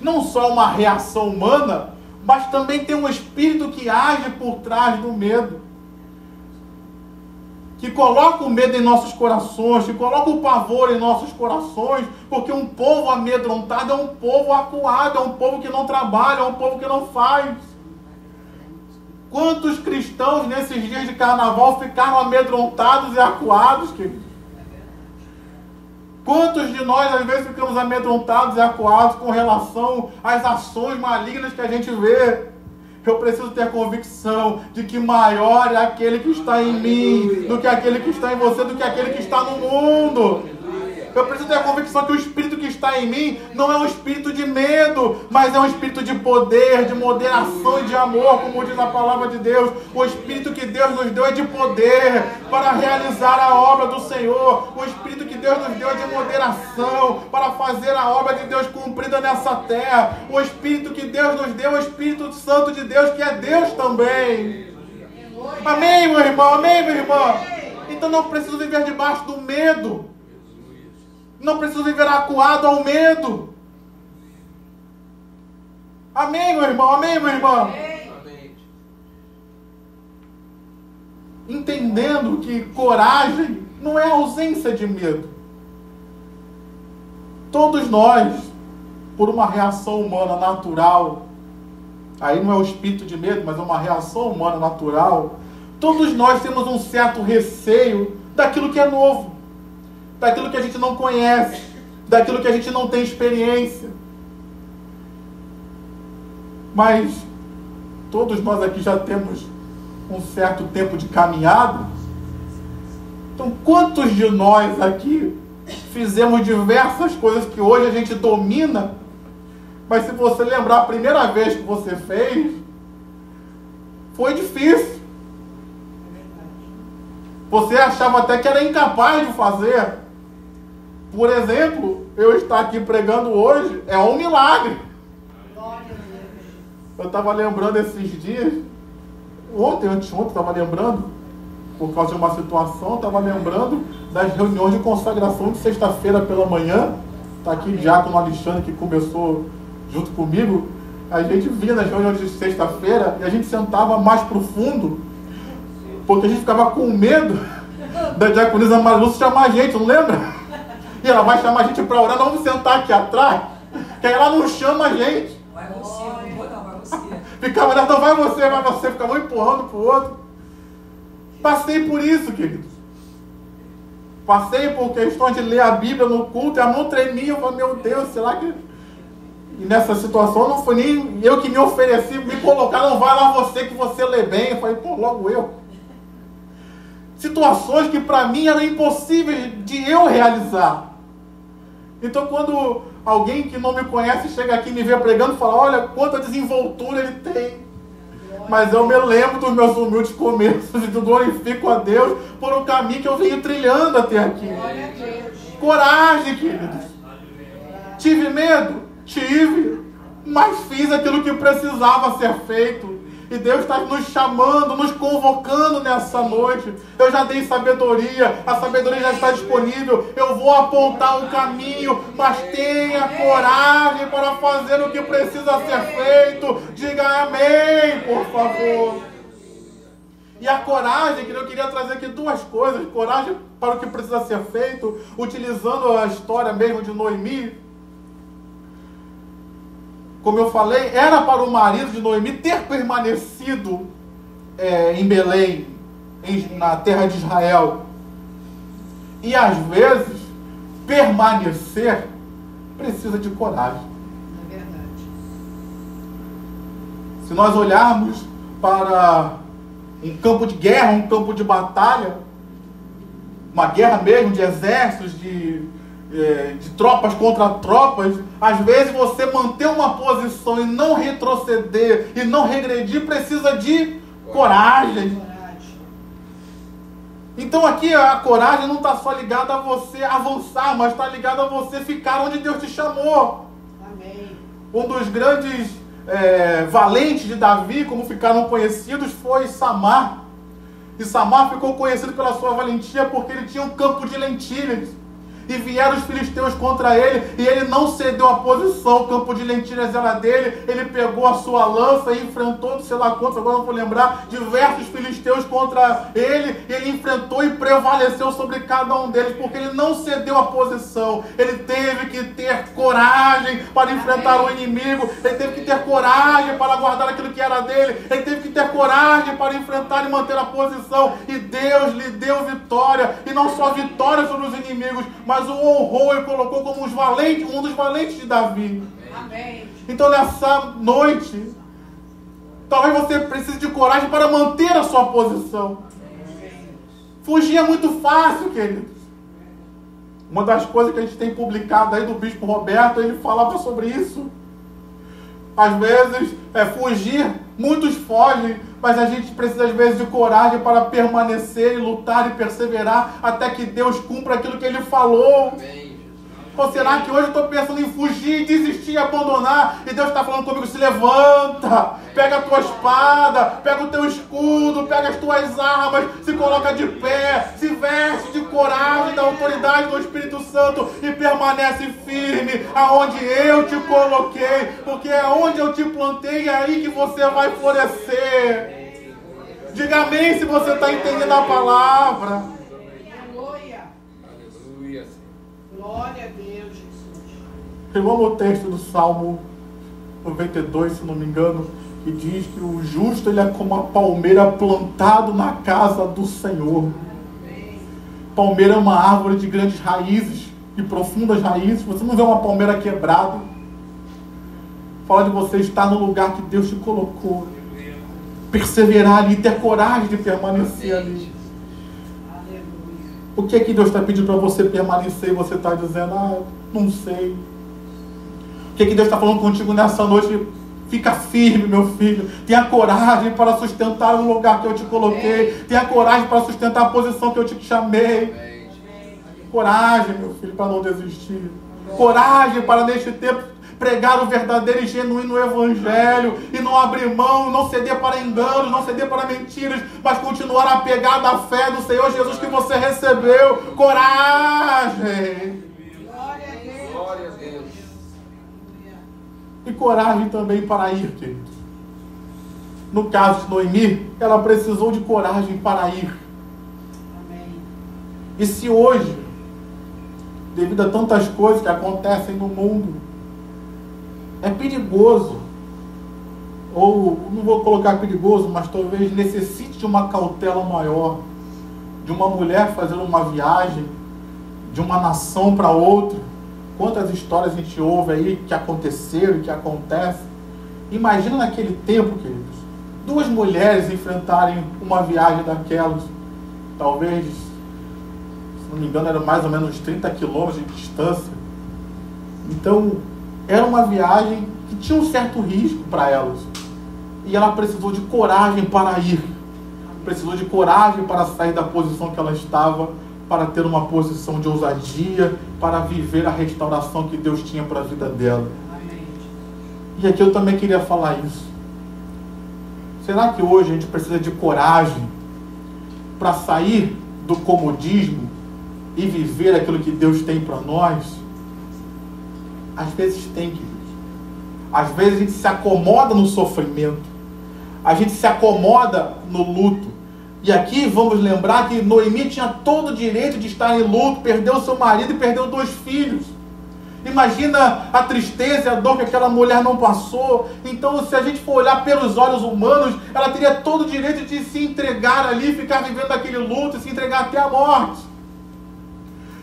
não só é uma reação humana, mas também tem um espírito que age por trás do medo, que coloca o medo em nossos corações, que coloca o pavor em nossos corações, porque um povo amedrontado é um povo acuado, é um povo que não trabalha, é um povo que não faz. Quantos cristãos nesses dias de carnaval ficaram amedrontados e acuados, queridos? Quantos de nós às vezes ficamos amedrontados e acuados com relação às ações malignas que a gente vê? Eu preciso ter convicção de que maior é aquele que está em mim do que aquele que está em você, do que aquele que está no mundo. Eu preciso ter a convicção que o espírito que está em mim não é um espírito de medo, mas é um espírito de poder, de moderação e de amor, como diz a palavra de Deus. O espírito que Deus nos deu é de poder para realizar a obra do Senhor. O espírito que Deus nos deu é de moderação para fazer a obra de Deus cumprida nessa terra. O espírito que Deus nos deu é o Espírito Santo de Deus, que é Deus também. Amém, meu irmão? Amém, minha irmã? Então não preciso viver debaixo do medo. Não preciso viver acuado ao medo. Amém, meu irmão? Amém, meu irmão? Amém. Entendendo que coragem não é ausência de medo. Todos nós, por uma reação humana natural, aí não é o espírito de medo, mas é uma reação humana natural, todos nós temos um certo receio daquilo que é novo, daquilo que a gente não conhece, daquilo que a gente não tem experiência. Mas todos nós aqui já temos um certo tempo de caminhada. Então, quantos de nós aqui fizemos diversas coisas que hoje a gente domina, mas se você lembrar a primeira vez que você fez, foi difícil. Você achava até que era incapaz de fazer. Por exemplo, eu estar aqui pregando hoje é um milagre. Eu estava lembrando esses dias, anteontem, estava lembrando, por causa de uma situação, estava lembrando das reuniões de consagração de sexta-feira pela manhã. Está aqui o diácono Alexandre, que começou junto comigo. A gente via nas reuniões de sexta-feira e a gente sentava mais pro fundo, porque a gente ficava com medo da diaconisa Marilu chamar a gente, não lembra? E ela vai chamar a gente para orar, nós vamos sentar aqui atrás, que aí ela não chama a gente. Vai você, não vou não, vai você. Ficava, não, vai você, ficava um empurrando pro outro. Passei por isso, queridos. Passei por questões de ler a Bíblia no culto e a mão tremia. Eu falei, meu Deus, será que... E nessa situação não foi nem eu que me ofereci, me colocar, não vai lá você que você lê bem. Eu falei, pô, logo eu. Situações que para mim eram impossíveis de eu realizar. Então quando alguém que não me conhece chega aqui e me vê pregando, fala, olha quanta desenvoltura ele tem. Mas eu me lembro dos meus humildes começos e glorifico a Deus por um caminho que eu venho trilhando até aqui. Coragem, queridos. Tive medo? Tive. Mas fiz aquilo que precisava ser feito. E Deus está nos chamando, nos convocando nessa noite. Eu já dei sabedoria, a sabedoria já está disponível. Eu vou apontar um caminho, mas tenha coragem para fazer o que precisa ser feito. Diga amém, por favor. E a coragem, que eu queria trazer aqui duas coisas. Coragem para o que precisa ser feito, utilizando a história mesmo de Noemi. Como eu falei, era para o marido de Noemi ter permanecido em Belém, na terra de Israel. E às vezes, permanecer precisa de coragem. É verdade. Se nós olharmos para um campo de guerra, um campo de batalha, uma guerra mesmo de exércitos, de tropas contra tropas, às vezes você manter uma posição e não retroceder e não regredir precisa de coragem. Então aqui a coragem não está só ligada a você avançar, mas está ligada a você ficar onde Deus te chamou. Amém. Um dos grandes valentes de Davi, como ficaram conhecidos, foi Samar. E Samar ficou conhecido pela sua valentia porque ele tinha um campo de lentilhas. E vieram os filisteus contra ele, e ele não cedeu a posição, o campo de lentilhas era dele, ele pegou a sua lança e enfrentou, sei lá quantos, agora não vou lembrar, diversos filisteus contra ele, e ele enfrentou e prevaleceu sobre cada um deles, porque ele não cedeu a posição. Ele teve que ter coragem para enfrentar o inimigo, ele teve que ter coragem para guardar aquilo que era dele, ele teve que ter coragem para enfrentar e manter a posição, e Deus lhe deu vitória, e não só vitória sobre os inimigos, mas o honrou e colocou como um dos valentes de Davi. Amém. Então nessa noite, talvez você precise de coragem para manter a sua posição. Fugir é muito fácil, queridos. Uma das coisas que a gente tem publicado aí do Bispo Roberto, ele falava sobre isso. Às vezes, fugir, muitos fogem, mas a gente precisa às vezes de coragem para permanecer e lutar e perseverar até que Deus cumpra aquilo que Ele falou. Ou será que hoje eu estou pensando em fugir, desistir e abandonar? E Deus está falando comigo, se levanta, pega a tua espada, pega o teu escudo, pega as tuas armas, se coloca de pé, se veste de coragem, da autoridade do Espírito Santo e permanece firme aonde eu te coloquei, porque é onde eu te plantei, é aí que você vai florescer. Diga amém se você está entendendo a palavra. Aleluia. Glória a Deus, Jesus. Eu amo o texto do Salmo 92, se não me engano, que diz que o justo ele é como a palmeira plantado na casa do Senhor. Palmeira é uma árvore de grandes raízes e profundas raízes. Você não vê uma palmeira quebrada. Fala de você estar no lugar que Deus te colocou. Perseverar ali, ter coragem de permanecer ali. O que é que Deus está pedindo para você permanecer e você está dizendo, não sei. O que é que Deus está falando contigo nessa noite? Fica firme, meu filho. Tenha coragem para sustentar o lugar que eu te coloquei. Tenha coragem para sustentar a posição que eu te chamei. Coragem, meu filho, para não desistir. Coragem para neste tempo pregar o verdadeiro e genuíno evangelho e não abrir mão, não ceder para enganos, não ceder para mentiras, mas continuar apegado à fé do Senhor Jesus que você recebeu. Coragem! Glória a Deus. Glória a Deus. E coragem também para ir, querido. No caso de Noemi, ela precisou de coragem para ir. Amém. E se hoje, devido a tantas coisas que acontecem no mundo, é perigoso, ou não vou colocar perigoso, mas talvez necessite de uma cautela maior, de uma mulher fazendo uma viagem, de uma nação para outra. Quantas histórias a gente ouve aí que aconteceram, que acontecem. Imagina naquele tempo, queridos, 2 mulheres enfrentarem uma viagem daquelas. Talvez, se não me engano, eram mais ou menos 30 quilômetros de distância. Então, era uma viagem que tinha um certo risco para elas. E ela precisou de coragem para ir. Precisou de coragem para sair da posição que ela estava, para ter uma posição de ousadia, para viver a restauração que Deus tinha para a vida dela. Amém. E aqui eu também queria falar isso. Será que hoje a gente precisa de coragem para sair do comodismo e viver aquilo que Deus tem para nós? Às vezes tem, queridos. Às vezes a gente se acomoda no sofrimento. A gente se acomoda no luto. E aqui vamos lembrar que Noemi tinha todo o direito de estar em luto, perdeu seu marido e perdeu 2 filhos. Imagina a tristeza e a dor que aquela mulher não passou. Então, se a gente for olhar pelos olhos humanos, ela teria todo o direito de se entregar ali, ficar vivendo aquele luto e se entregar até a morte.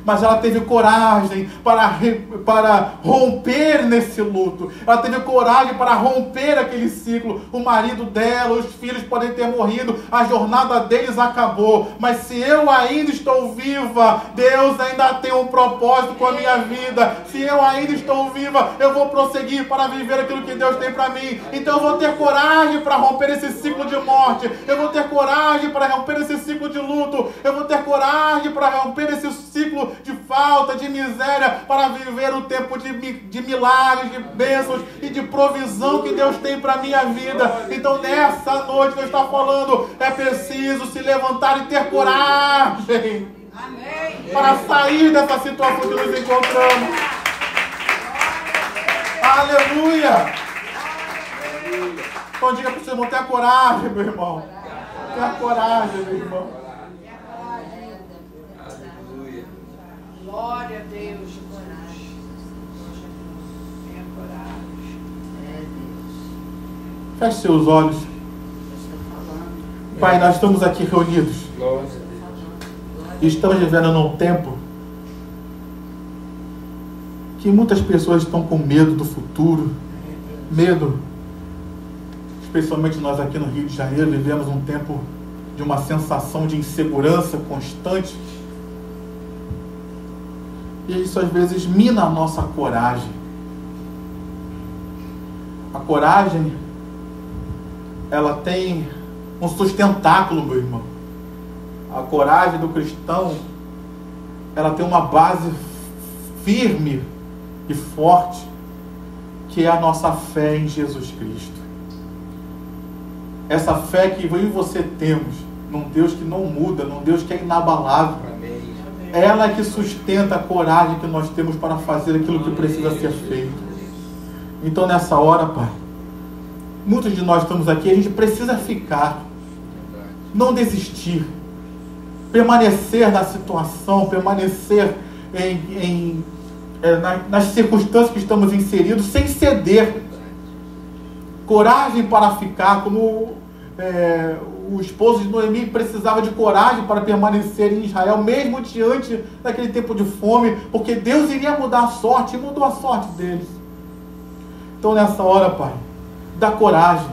Mas ela teve coragem para romper nesse luto. Ela teve coragem para romper aquele ciclo. O marido dela, os filhos podem ter morrido, a jornada deles acabou. Mas se eu ainda estou viva, Deus ainda tem um propósito com a minha vida. Se eu ainda estou viva, eu vou prosseguir para viver aquilo que Deus tem para mim. Então eu vou ter coragem para romper esse ciclo de morte. Eu vou ter coragem para romper esse ciclo de luto. Eu vou ter coragem para romper esse ciclo de falta, de miséria, para viver o tempo de milagres, de bênçãos e de provisão que Deus tem para a minha vida. Então nessa noite Deus está falando, é preciso se levantar e ter coragem. Amém. Para sair dessa situação que nos encontramos. Aleluia. Então diga para o seu irmão, tenha coragem, meu irmão. Tenha coragem, meu irmão. Glória a Deus, coragem. Tenha coragem. Feche seus olhos. Pai, nós estamos aqui reunidos. E estamos vivendo num tempo que muitas pessoas estão com medo do futuro. Medo. Especialmente nós aqui no Rio de Janeiro vivemos um tempo de uma sensação de insegurança constante. E isso às vezes mina a nossa coragem. A coragem, ela tem um sustentáculo, meu irmão. A coragem do cristão, ela tem uma base firme e forte, que é a nossa fé em Jesus Cristo. Essa fé que eu e você temos num Deus que não muda, num Deus que é inabalável. Ela é que sustenta a coragem que nós temos para fazer aquilo que precisa ser feito. Então nessa hora, Pai, muitos de nós estamos aqui, a gente precisa ficar, não desistir, permanecer na situação, permanecer nas circunstâncias que estamos inseridos, sem ceder. Coragem para ficar, como o esposo de Noemi precisava de coragem para permanecer em Israel, mesmo diante daquele tempo de fome, porque Deus iria mudar a sorte, e mudou a sorte deles. Então nessa hora, Pai, dá coragem,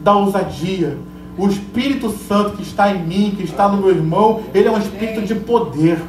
dá ousadia. O Espírito Santo que está em mim, que está no meu irmão, ele é um Espírito de poder.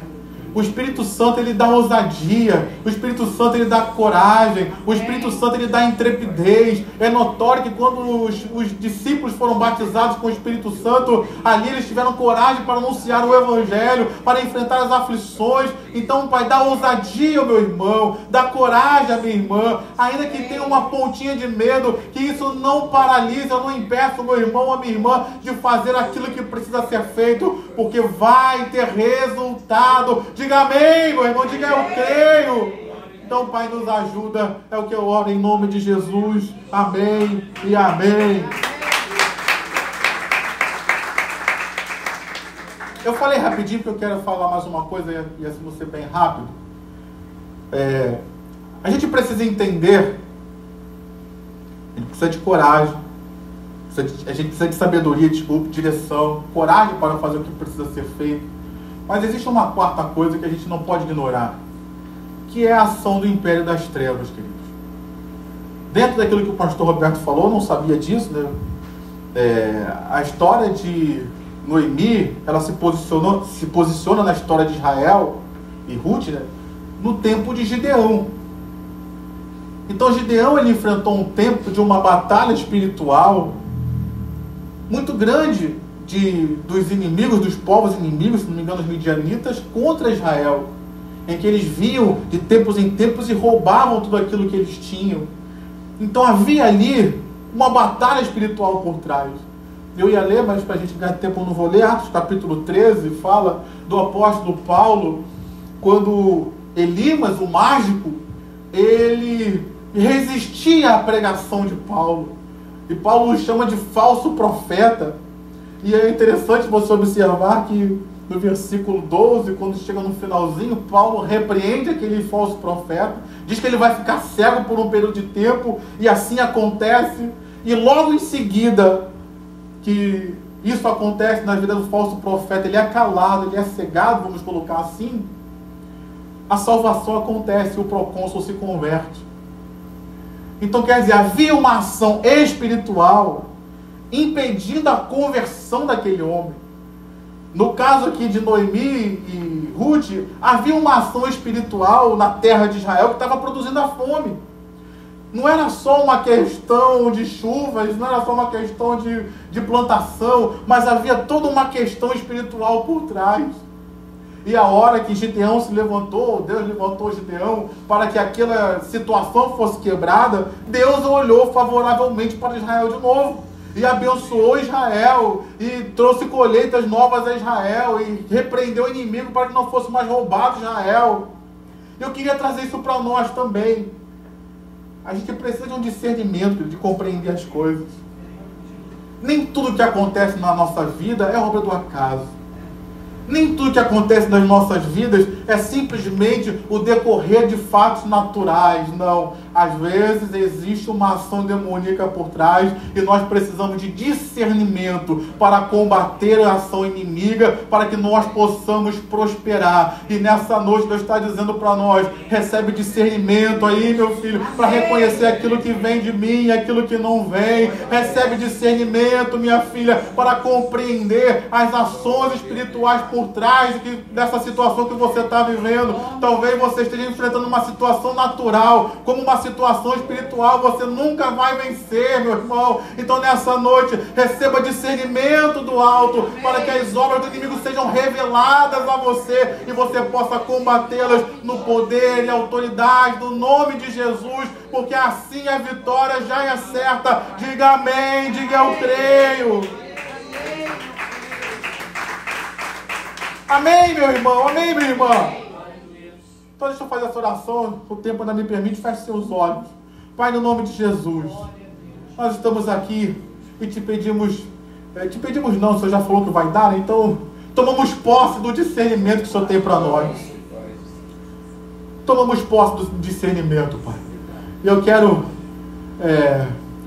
O Espírito Santo, ele dá ousadia. O Espírito Santo, ele dá coragem. O Espírito Santo, ele dá intrepidez. É notório que quando os discípulos foram batizados com o Espírito Santo, ali eles tiveram coragem para anunciar o Evangelho, para enfrentar as aflições. Então, Pai, dá ousadia ao meu irmão, dá coragem à minha irmã, ainda que tenha uma pontinha de medo, que isso não paralise, eu não impeça o meu irmão ou a minha irmã de fazer aquilo que precisa ser feito, porque vai ter resultado. Diga amém, meu irmão, diga eu creio. Então, Pai, nos ajuda, é o que eu oro em nome de Jesus. Amém e amém. Eu falei rapidinho porque eu quero falar mais uma coisa e assim você bem rápido. A gente precisa entender, a gente precisa de coragem, a gente precisa de sabedoria, direção, coragem para fazer o que precisa ser feito. Mas existe uma quarta coisa que a gente não pode ignorar, que é a ação do império das trevas, queridos. Dentro daquilo que o pastor Roberto falou, eu não sabia disso, né? A história de Noemi, ela se posiciona na história de Israel e Ruth, né, no tempo de Gideão. Então Gideão, ele enfrentou um tempo de uma batalha espiritual muito grande dos inimigos, dos povos inimigos, se não me engano, os midianitas, contra Israel, em que eles vinham de tempos em tempos e roubavam tudo aquilo que eles tinham. Então havia ali uma batalha espiritual por trás. Eu ia ler, mas para a gente ganhar tempo eu não vou ler. Atos capítulo 13 fala do apóstolo Paulo, quando Elimas, o mágico, ele resistia à pregação de Paulo. E Paulo o chama de falso profeta. E é interessante você observar que no versículo 12, quando chega no finalzinho, Paulo repreende aquele falso profeta, diz que ele vai ficar cego por um período de tempo, e assim acontece. E logo em seguida que isso acontece na vida do falso profeta, ele é calado, ele é cegado, vamos colocar assim, a salvação acontece, o procônsul se converte. Então quer dizer, havia uma ação espiritual impedindo a conversão daquele homem. No caso aqui de Noemi e Ruth, havia uma ação espiritual na terra de Israel que estava produzindo a fome. Não era só uma questão de chuvas, não era só uma questão de plantação, mas havia toda uma questão espiritual por trás. E a hora que Gideão se levantou, Deus levantou Gideão para que aquela situação fosse quebrada, Deus olhou favoravelmente para Israel de novo. E abençoou Israel, e trouxe colheitas novas a Israel, e repreendeu o inimigo para que não fosse mais roubado Israel. Eu queria trazer isso para nós também. A gente precisa de um discernimento, de compreender as coisas. Nem tudo que acontece na nossa vida é obra do acaso. Nem tudo que acontece nas nossas vidas é simplesmente o decorrer de fatos naturais. Não. Às vezes existe uma ação demoníaca por trás e nós precisamos de discernimento para combater a ação inimiga, para que nós possamos prosperar. E nessa noite Deus está dizendo para nós, recebe discernimento aí, meu filho, para reconhecer aquilo que vem de mim e aquilo que não vem. Recebe discernimento, minha filha, para compreender as ações espirituais por trás dessa situação que você está vivendo. Talvez você esteja enfrentando uma situação natural, como uma situação espiritual, você nunca vai vencer, meu irmão. Então nessa noite, receba discernimento do alto, para que as obras do inimigo sejam reveladas a você, e você possa combatê-las no poder e autoridade do nome de Jesus, porque assim a vitória já é certa. Diga amém, diga eu creio. Amém, meu irmão, amém, minha irmã. Então deixa eu fazer essa oração, o tempo ainda me permite, feche seus olhos. Pai, no nome de Jesus, nós estamos aqui e te pedimos não, o Senhor já falou que vai dar, então tomamos posse do discernimento que o Senhor tem para nós. Tomamos posse do discernimento, Pai. E eu quero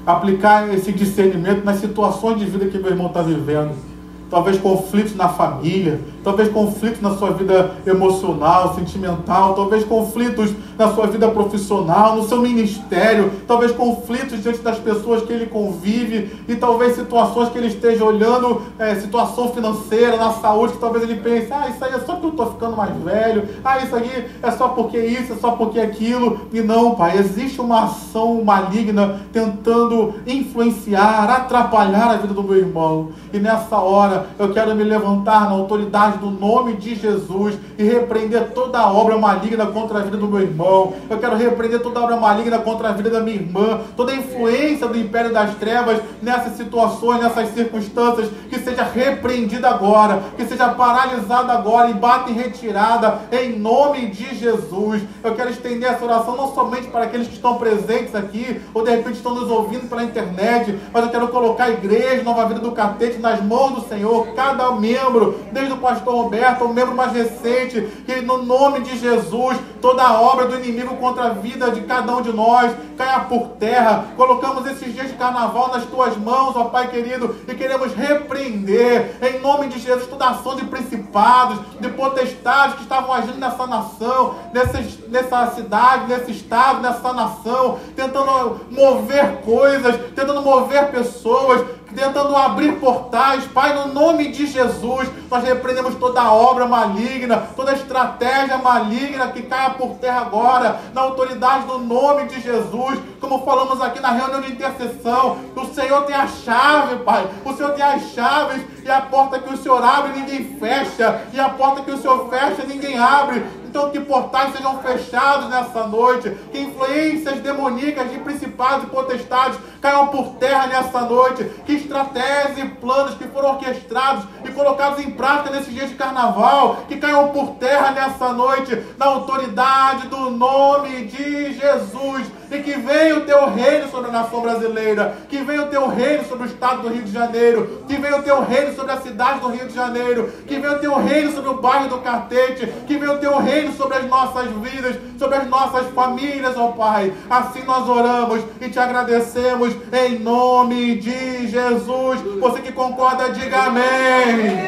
aplicar esse discernimento nas situações de vida que meu irmão está vivendo. Talvez conflitos na família, talvez conflitos na sua vida emocional, sentimental, talvez conflitos na sua vida profissional, no seu ministério, talvez conflitos diante das pessoas que ele convive, e talvez situações que ele esteja olhando, situação financeira, na saúde, que talvez ele pense, isso aí é só porque eu estou ficando mais velho, isso aqui é só porque isso, é só porque aquilo. E não, Pai, existe uma ação maligna tentando influenciar, atrapalhar a vida do meu irmão. E nessa hora, eu quero me levantar na autoridade do nome de Jesus e repreender toda a obra maligna contra a vida do meu irmão. Eu quero repreender toda a obra maligna contra a vida da minha irmã, toda a influência do império das trevas nessas situações, nessas circunstâncias, que seja repreendida agora, que seja paralisada agora e bata em retirada em nome de Jesus. Eu quero estender essa oração não somente para aqueles que estão presentes aqui, ou de repente estão nos ouvindo pela internet, mas eu quero colocar a igreja Nova Vida do Catete nas mãos do Senhor, Senhor, cada membro, desde o pastor Roberto, o membro mais recente, que no nome de Jesus, toda a obra do inimigo contra a vida de cada um de nós caia por terra. Colocamos esses dias de carnaval nas tuas mãos, ó Pai querido, e queremos repreender, em nome de Jesus, toda ação de principados, de potestades que estavam agindo nessa nação, nessa cidade, nesse estado, nessa nação, tentando mover coisas, tentando mover pessoas, tentando abrir portais. Pai, no nome de Jesus, nós repreendemos toda obra maligna, toda estratégia maligna que caia por terra agora, na autoridade do nome de Jesus. Como falamos aqui na reunião de intercessão, o Senhor tem a chave, Pai, o Senhor tem as chaves, e a porta que o Senhor abre, ninguém fecha, e a porta que o Senhor fecha, ninguém abre. Então que portais sejam fechados nessa noite, que influências demoníacas de principados e potestades caiam por terra nessa noite, que estratégias e planos que foram orquestrados e colocados em prática nesses dias de carnaval, que caiam por terra nessa noite, na autoridade do nome de Jesus. E que venha o teu reino sobre a nação brasileira, que venha o teu reino sobre o estado do Rio de Janeiro, que venha o teu reino sobre a cidade do Rio de Janeiro, que venha o teu reino sobre o bairro do Catete, que venha o teu reino sobre as nossas vidas, sobre as nossas famílias, ó Pai. Assim nós oramos e te agradecemos em nome de Jesus. Você que concorda, diga amém.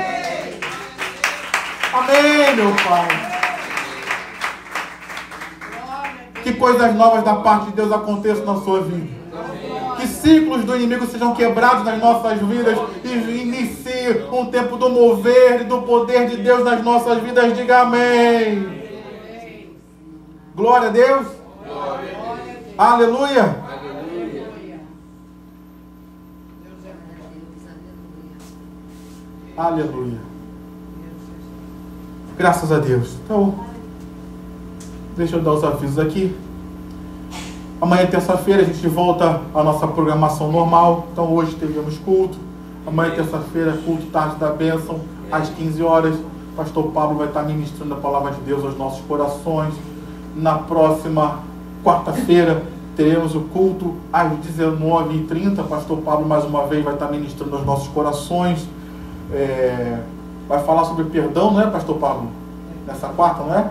Amém, meu Pai. Que coisas novas da parte de Deus aconteçam na sua vida. Que ciclos do inimigo sejam quebrados nas nossas vidas e inicie um tempo do mover e do poder de Deus nas nossas vidas. Diga amém. Glória a Deus. Aleluia. Aleluia. Graças a Deus. Então, deixa eu dar os avisos aqui. Amanhã, terça-feira, a gente volta à nossa programação normal. Então, hoje tivemos culto. Amanhã, terça-feira, culto Tarde da Bênção, às 15 horas. O pastor Pablo vai estar ministrando a palavra de Deus aos nossos corações. Na próxima quarta-feira, teremos o culto às 19h30. O pastor Pablo, mais uma vez, vai estar ministrando aos nossos corações. Vai falar sobre perdão, não é, pastor Pablo? Nessa quarta, não é?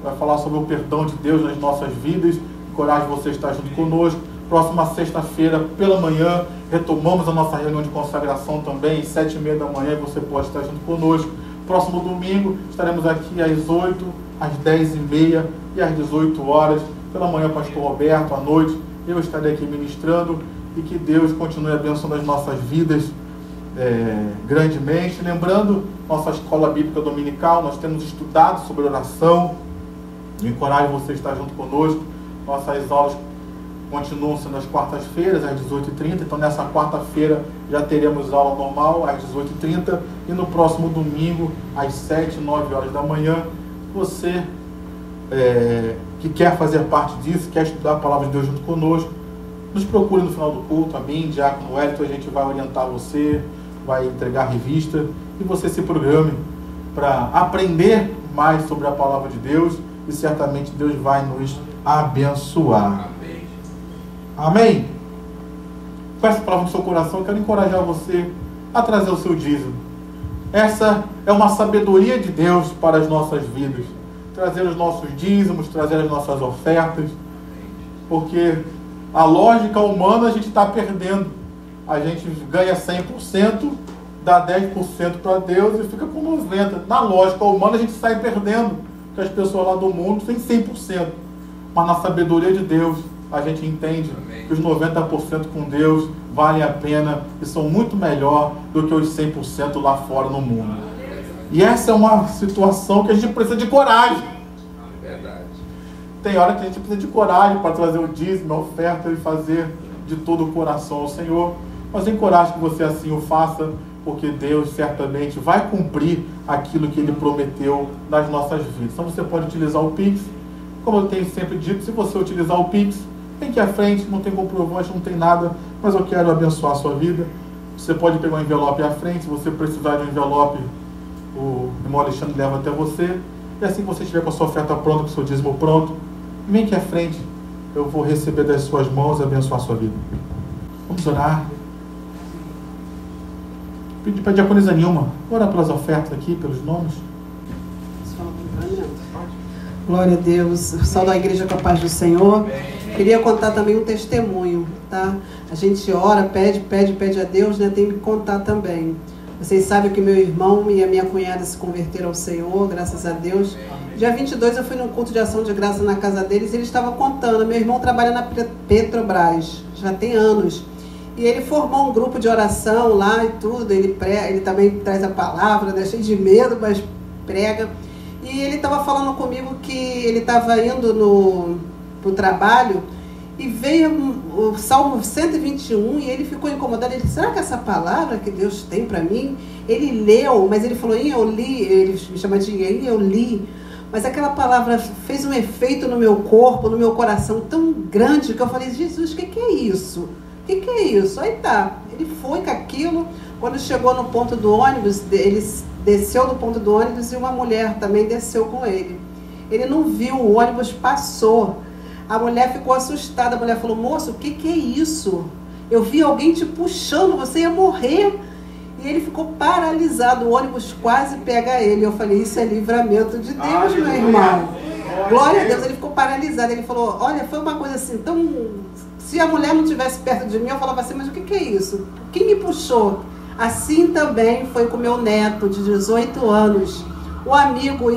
Vai falar sobre o perdão de Deus nas nossas vidas. Encorajo você a estar junto conosco. Próxima sexta-feira, pela manhã, retomamos a nossa reunião de consagração também, às 7h30 da manhã, você pode estar junto conosco. Próximo domingo, estaremos aqui às 8h, às 10h30 e às 18 horas. Pela manhã, pastor Roberto, à noite, eu estarei aqui ministrando, e que Deus continue abençoando as nossas vidas grandemente. Lembrando, nossa escola bíblica dominical, nós temos estudado sobre oração. Eu encorajo você a estar junto conosco. Nossas aulas continuam sendo às quartas-feiras, às 18h30. Então, nessa quarta-feira já teremos aula normal, às 18h30. E no próximo domingo, às 7, 9 horas da manhã. Você que quer fazer parte disso, quer estudar a palavra de Deus junto conosco, nos procure no final do culto. A mim, Diácono Wellington, a gente vai orientar você, vai entregar a revista, e você se programe para aprender mais sobre a palavra de Deus, e certamente Deus vai nos abençoar. Amém. Amém? Com essa palavra no seu coração, eu quero encorajar você a trazer o seu dízimo. Essa é uma sabedoria de Deus para as nossas vidas. Trazer os nossos dízimos, trazer as nossas ofertas, porque a lógica humana a gente está perdendo. A gente ganha 100%, dá 10% para Deus e fica com 90%. Na lógica humana a gente sai perdendo, porque as pessoas lá do mundo têm 100%. Mas na sabedoria de Deus a gente entende que os 90% com Deus valem a pena e são muito melhor do que os 100% lá fora no mundo. E essa é uma situação que a gente precisa de coragem. Verdade. Tem hora que a gente precisa de coragem para trazer o dízimo, a oferta, e fazer de todo o coração ao Senhor. Mas eu encorajo que você assim o faça, porque Deus certamente vai cumprir aquilo que Ele prometeu nas nossas vidas. Então você pode utilizar o Pix. Como eu tenho sempre dito, se você utilizar o Pix, vem aqui à frente, não tem comprovante, não tem nada, mas eu quero abençoar a sua vida. Você pode pegar um envelope à frente. Se você precisar de um envelope, o irmão Alexandre leva até você. E assim que você estiver com a sua oferta pronta, com o seu dízimo pronto, vem aqui à frente, eu vou receber das suas mãos e abençoar a sua vida. Vamos orar. Pedir para a diaconisa Nilma orar pelas ofertas aqui, pelos nomes. Glória a Deus. Saúde a igreja com a paz do Senhor. Queria contar também um testemunho, tá? A gente ora, pede a Deus, né? Tem que contar também. Vocês sabem que meu irmão e a minha cunhada se converteram ao Senhor, graças a Deus. Dia 22 eu fui num culto de ação de graça na casa deles e eles estavam contando. Meu irmão trabalha na Petrobras, já tem anos. E ele formou um grupo de oração lá e tudo. Ele também traz a palavra, né? Cheio de medo, mas prega. E ele estava falando comigo que ele estava indo para o trabalho e veio o Salmo 121 e ele ficou incomodado. Ele disse, será que essa palavra que Deus tem para mim? Ele leu, mas ele falou, eu li, ele me chama de eu li. Mas aquela palavra fez um efeito no meu corpo, no meu coração tão grande que eu falei, Jesus, o que é isso? O que é isso? Aí tá, ele foi com aquilo. Quando chegou no ponto do ônibus, ele desceu do ponto do ônibus e uma mulher também desceu com ele. Ele não viu, o ônibus passou. A mulher ficou assustada, a mulher falou, moço, o que é isso? Eu vi alguém te puxando, você ia morrer. E ele ficou paralisado, o ônibus quase pega ele. Eu falei, isso é livramento de Deus, meu irmão. Glória a Deus, ele ficou paralisado. Ele falou, olha, foi uma coisa assim, tão... Se a mulher não estivesse perto de mim, eu falava assim, mas o que é isso? Quem me puxou? Assim também foi com meu neto, de 18 anos. O amigo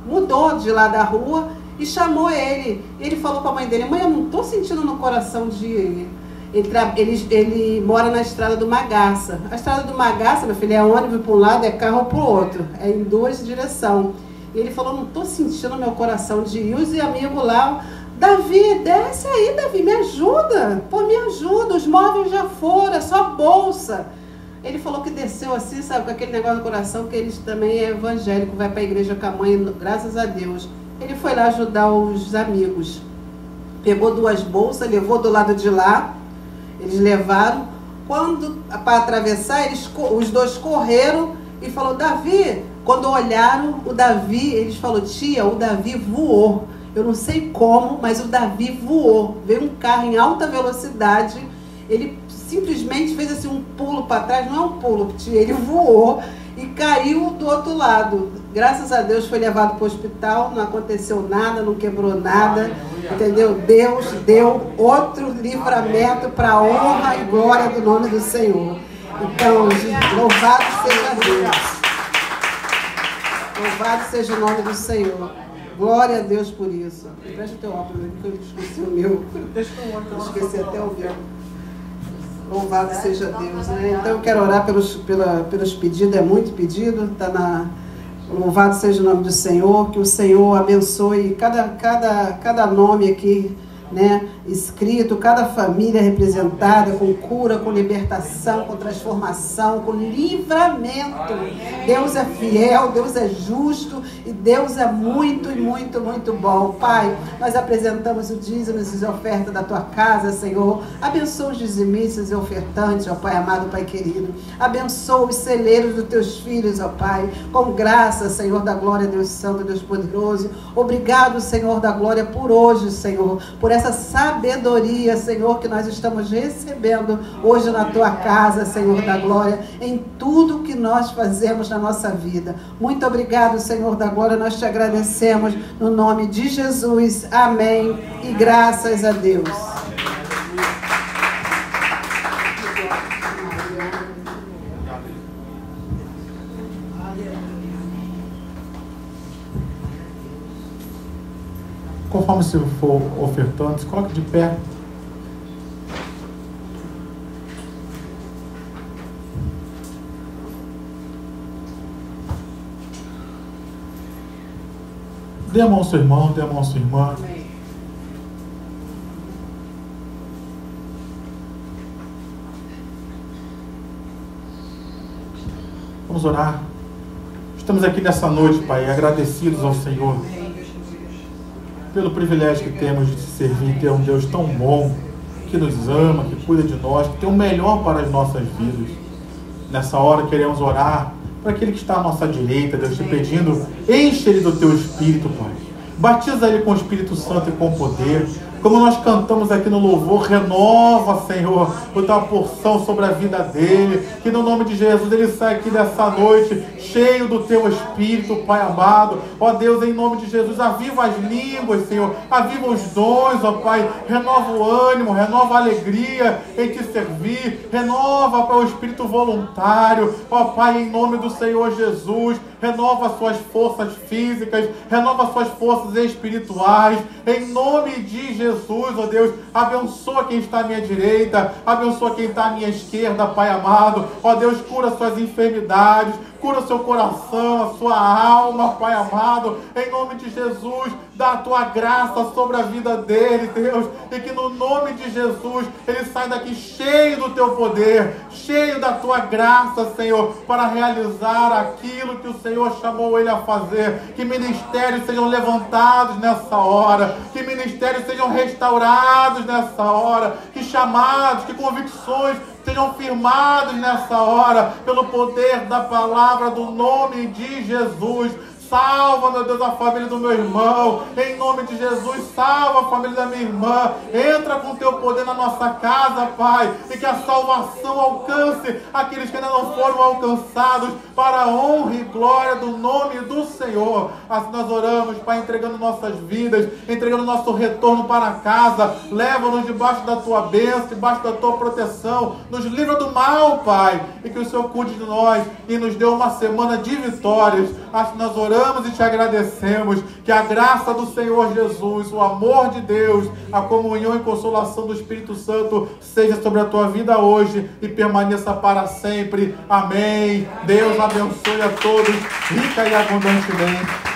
mudou de lá da rua e chamou ele. Ele falou para a mãe dele, mãe, eu não estou sentindo no coração de ele. Ele mora na estrada do Magaça. A estrada do Magaça, meu filho, é ônibus para um lado, é carro para o outro. É em duas direções. E ele falou, não estou sentindo meu coração de ir. Os amigos lá, Davi, desce aí, Davi, me ajuda. Pô, me ajuda, os móveis já foram, é só bolsa. Ele falou que desceu assim, sabe, com aquele negócio no coração, que ele também é evangélico, vai para a igreja com a mãe, graças a Deus. Ele foi lá ajudar os amigos. Pegou 2 bolsas, levou do lado de lá. Eles levaram. Quando, para atravessar, os 2 correram e falou, Davi. Quando olharam o Davi, eles falaram, tia, o Davi voou. Eu não sei como, mas o Davi voou. Veio um carro em alta velocidade. Ele simplesmente fez assim um pulo para trás. Não é um pulo, tia, ele voou e caiu do outro lado. Graças a Deus foi levado para o hospital, não aconteceu nada, não quebrou nada, entendeu? Deus deu outro livramento para a honra e glória do nome do Senhor. Então, louvado seja Deus. Louvado seja o nome do Senhor. Glória a Deus por isso. Preste o teu óculos, que eu esqueci o meu. Eu esqueci até o meu. Louvado seja Deus, né? Então eu quero orar pelos pedidos, é muito pedido, está na... Louvado seja o nome do Senhor, que o Senhor abençoe cada nome aqui, né, escrito, cada família representada, com cura, com libertação, com transformação, com livramento. Deus é fiel, Deus é justo e Deus é muito, muito, muito bom. Pai, nós apresentamos o dízimo e oferta da tua casa, Senhor. Abençoa os dizimistas e ofertantes, ó Pai amado, Pai querido. Abençoa os celeiros dos teus filhos, ó Pai, com graça, Senhor da glória, Deus santo, Deus poderoso. Obrigado, Senhor da glória, por hoje, Senhor, por essa sabedoria, Senhor, que nós estamos recebendo hoje na tua casa, Senhor da glória, em tudo que nós fazemos na nossa vida. Muito obrigado, Senhor da glória, nós te agradecemos no nome de Jesus. Amém. E graças a Deus. Conforme se for ofertando, se coloque de pé. Dê a mão ao seu irmão, dê a mão à sua irmã. Amém. Vamos orar. Estamos aqui nessa noite, Pai, agradecidos ao Senhor pelo privilégio que temos de te servir, ter um Deus tão bom, que nos ama, que cuida de nós, que tem o melhor para as nossas vidas. Nessa hora queremos orar para aquele que está à nossa direita, Deus, te pedindo, enche ele do teu Espírito, Pai. Batiza ele com o Espírito Santo e com poder. como nós cantamos aqui no louvor, renova, Senhor, a tua porção sobre a vida dele, que no nome de Jesus ele sai aqui dessa noite cheio do teu Espírito, Pai amado. Ó Deus, em nome de Jesus, aviva as línguas, Senhor, aviva os dons, ó Pai, renova o ânimo, renova a alegria em te servir, renova, Pai, o espírito voluntário, ó Pai, em nome do Senhor Jesus, renova as suas forças físicas, renova as suas forças espirituais, em nome de Jesus, ó Deus, abençoa quem está à minha direita, abençoa quem está à minha esquerda, Pai amado, ó Deus, cura suas enfermidades, cura o seu coração, a sua alma, Pai amado, em nome de Jesus, dá a tua graça sobre a vida dele, Deus, e que no nome de Jesus, ele sai daqui cheio do teu poder, cheio da tua graça, Senhor, para realizar aquilo que o Senhor chamou ele a fazer, que ministérios sejam levantados nessa hora, que ministérios sejam restaurados nessa hora, que chamados, que convicções sejam firmados nessa hora, pelo poder da palavra do nome de Jesus. Salva, meu Deus, a família do meu irmão, em nome de Jesus, salva a família da minha irmã, entra com teu poder na nossa casa, Pai, e que a salvação alcance aqueles que ainda não foram alcançados, para a honra e glória do nome do Senhor. Assim nós oramos, Pai, entregando nossas vidas, entregando nosso retorno para casa, leva-nos debaixo da tua bênção, debaixo da tua proteção, nos livra do mal, Pai, e que o Senhor cuide de nós e nos dê uma semana de vitórias. Assim nós oramos e te agradecemos, que a graça do Senhor Jesus, o amor de Deus, a comunhão e consolação do Espírito Santo seja sobre a tua vida hoje e permaneça para sempre. Amém. Deus abençoe a todos rica e abundantemente.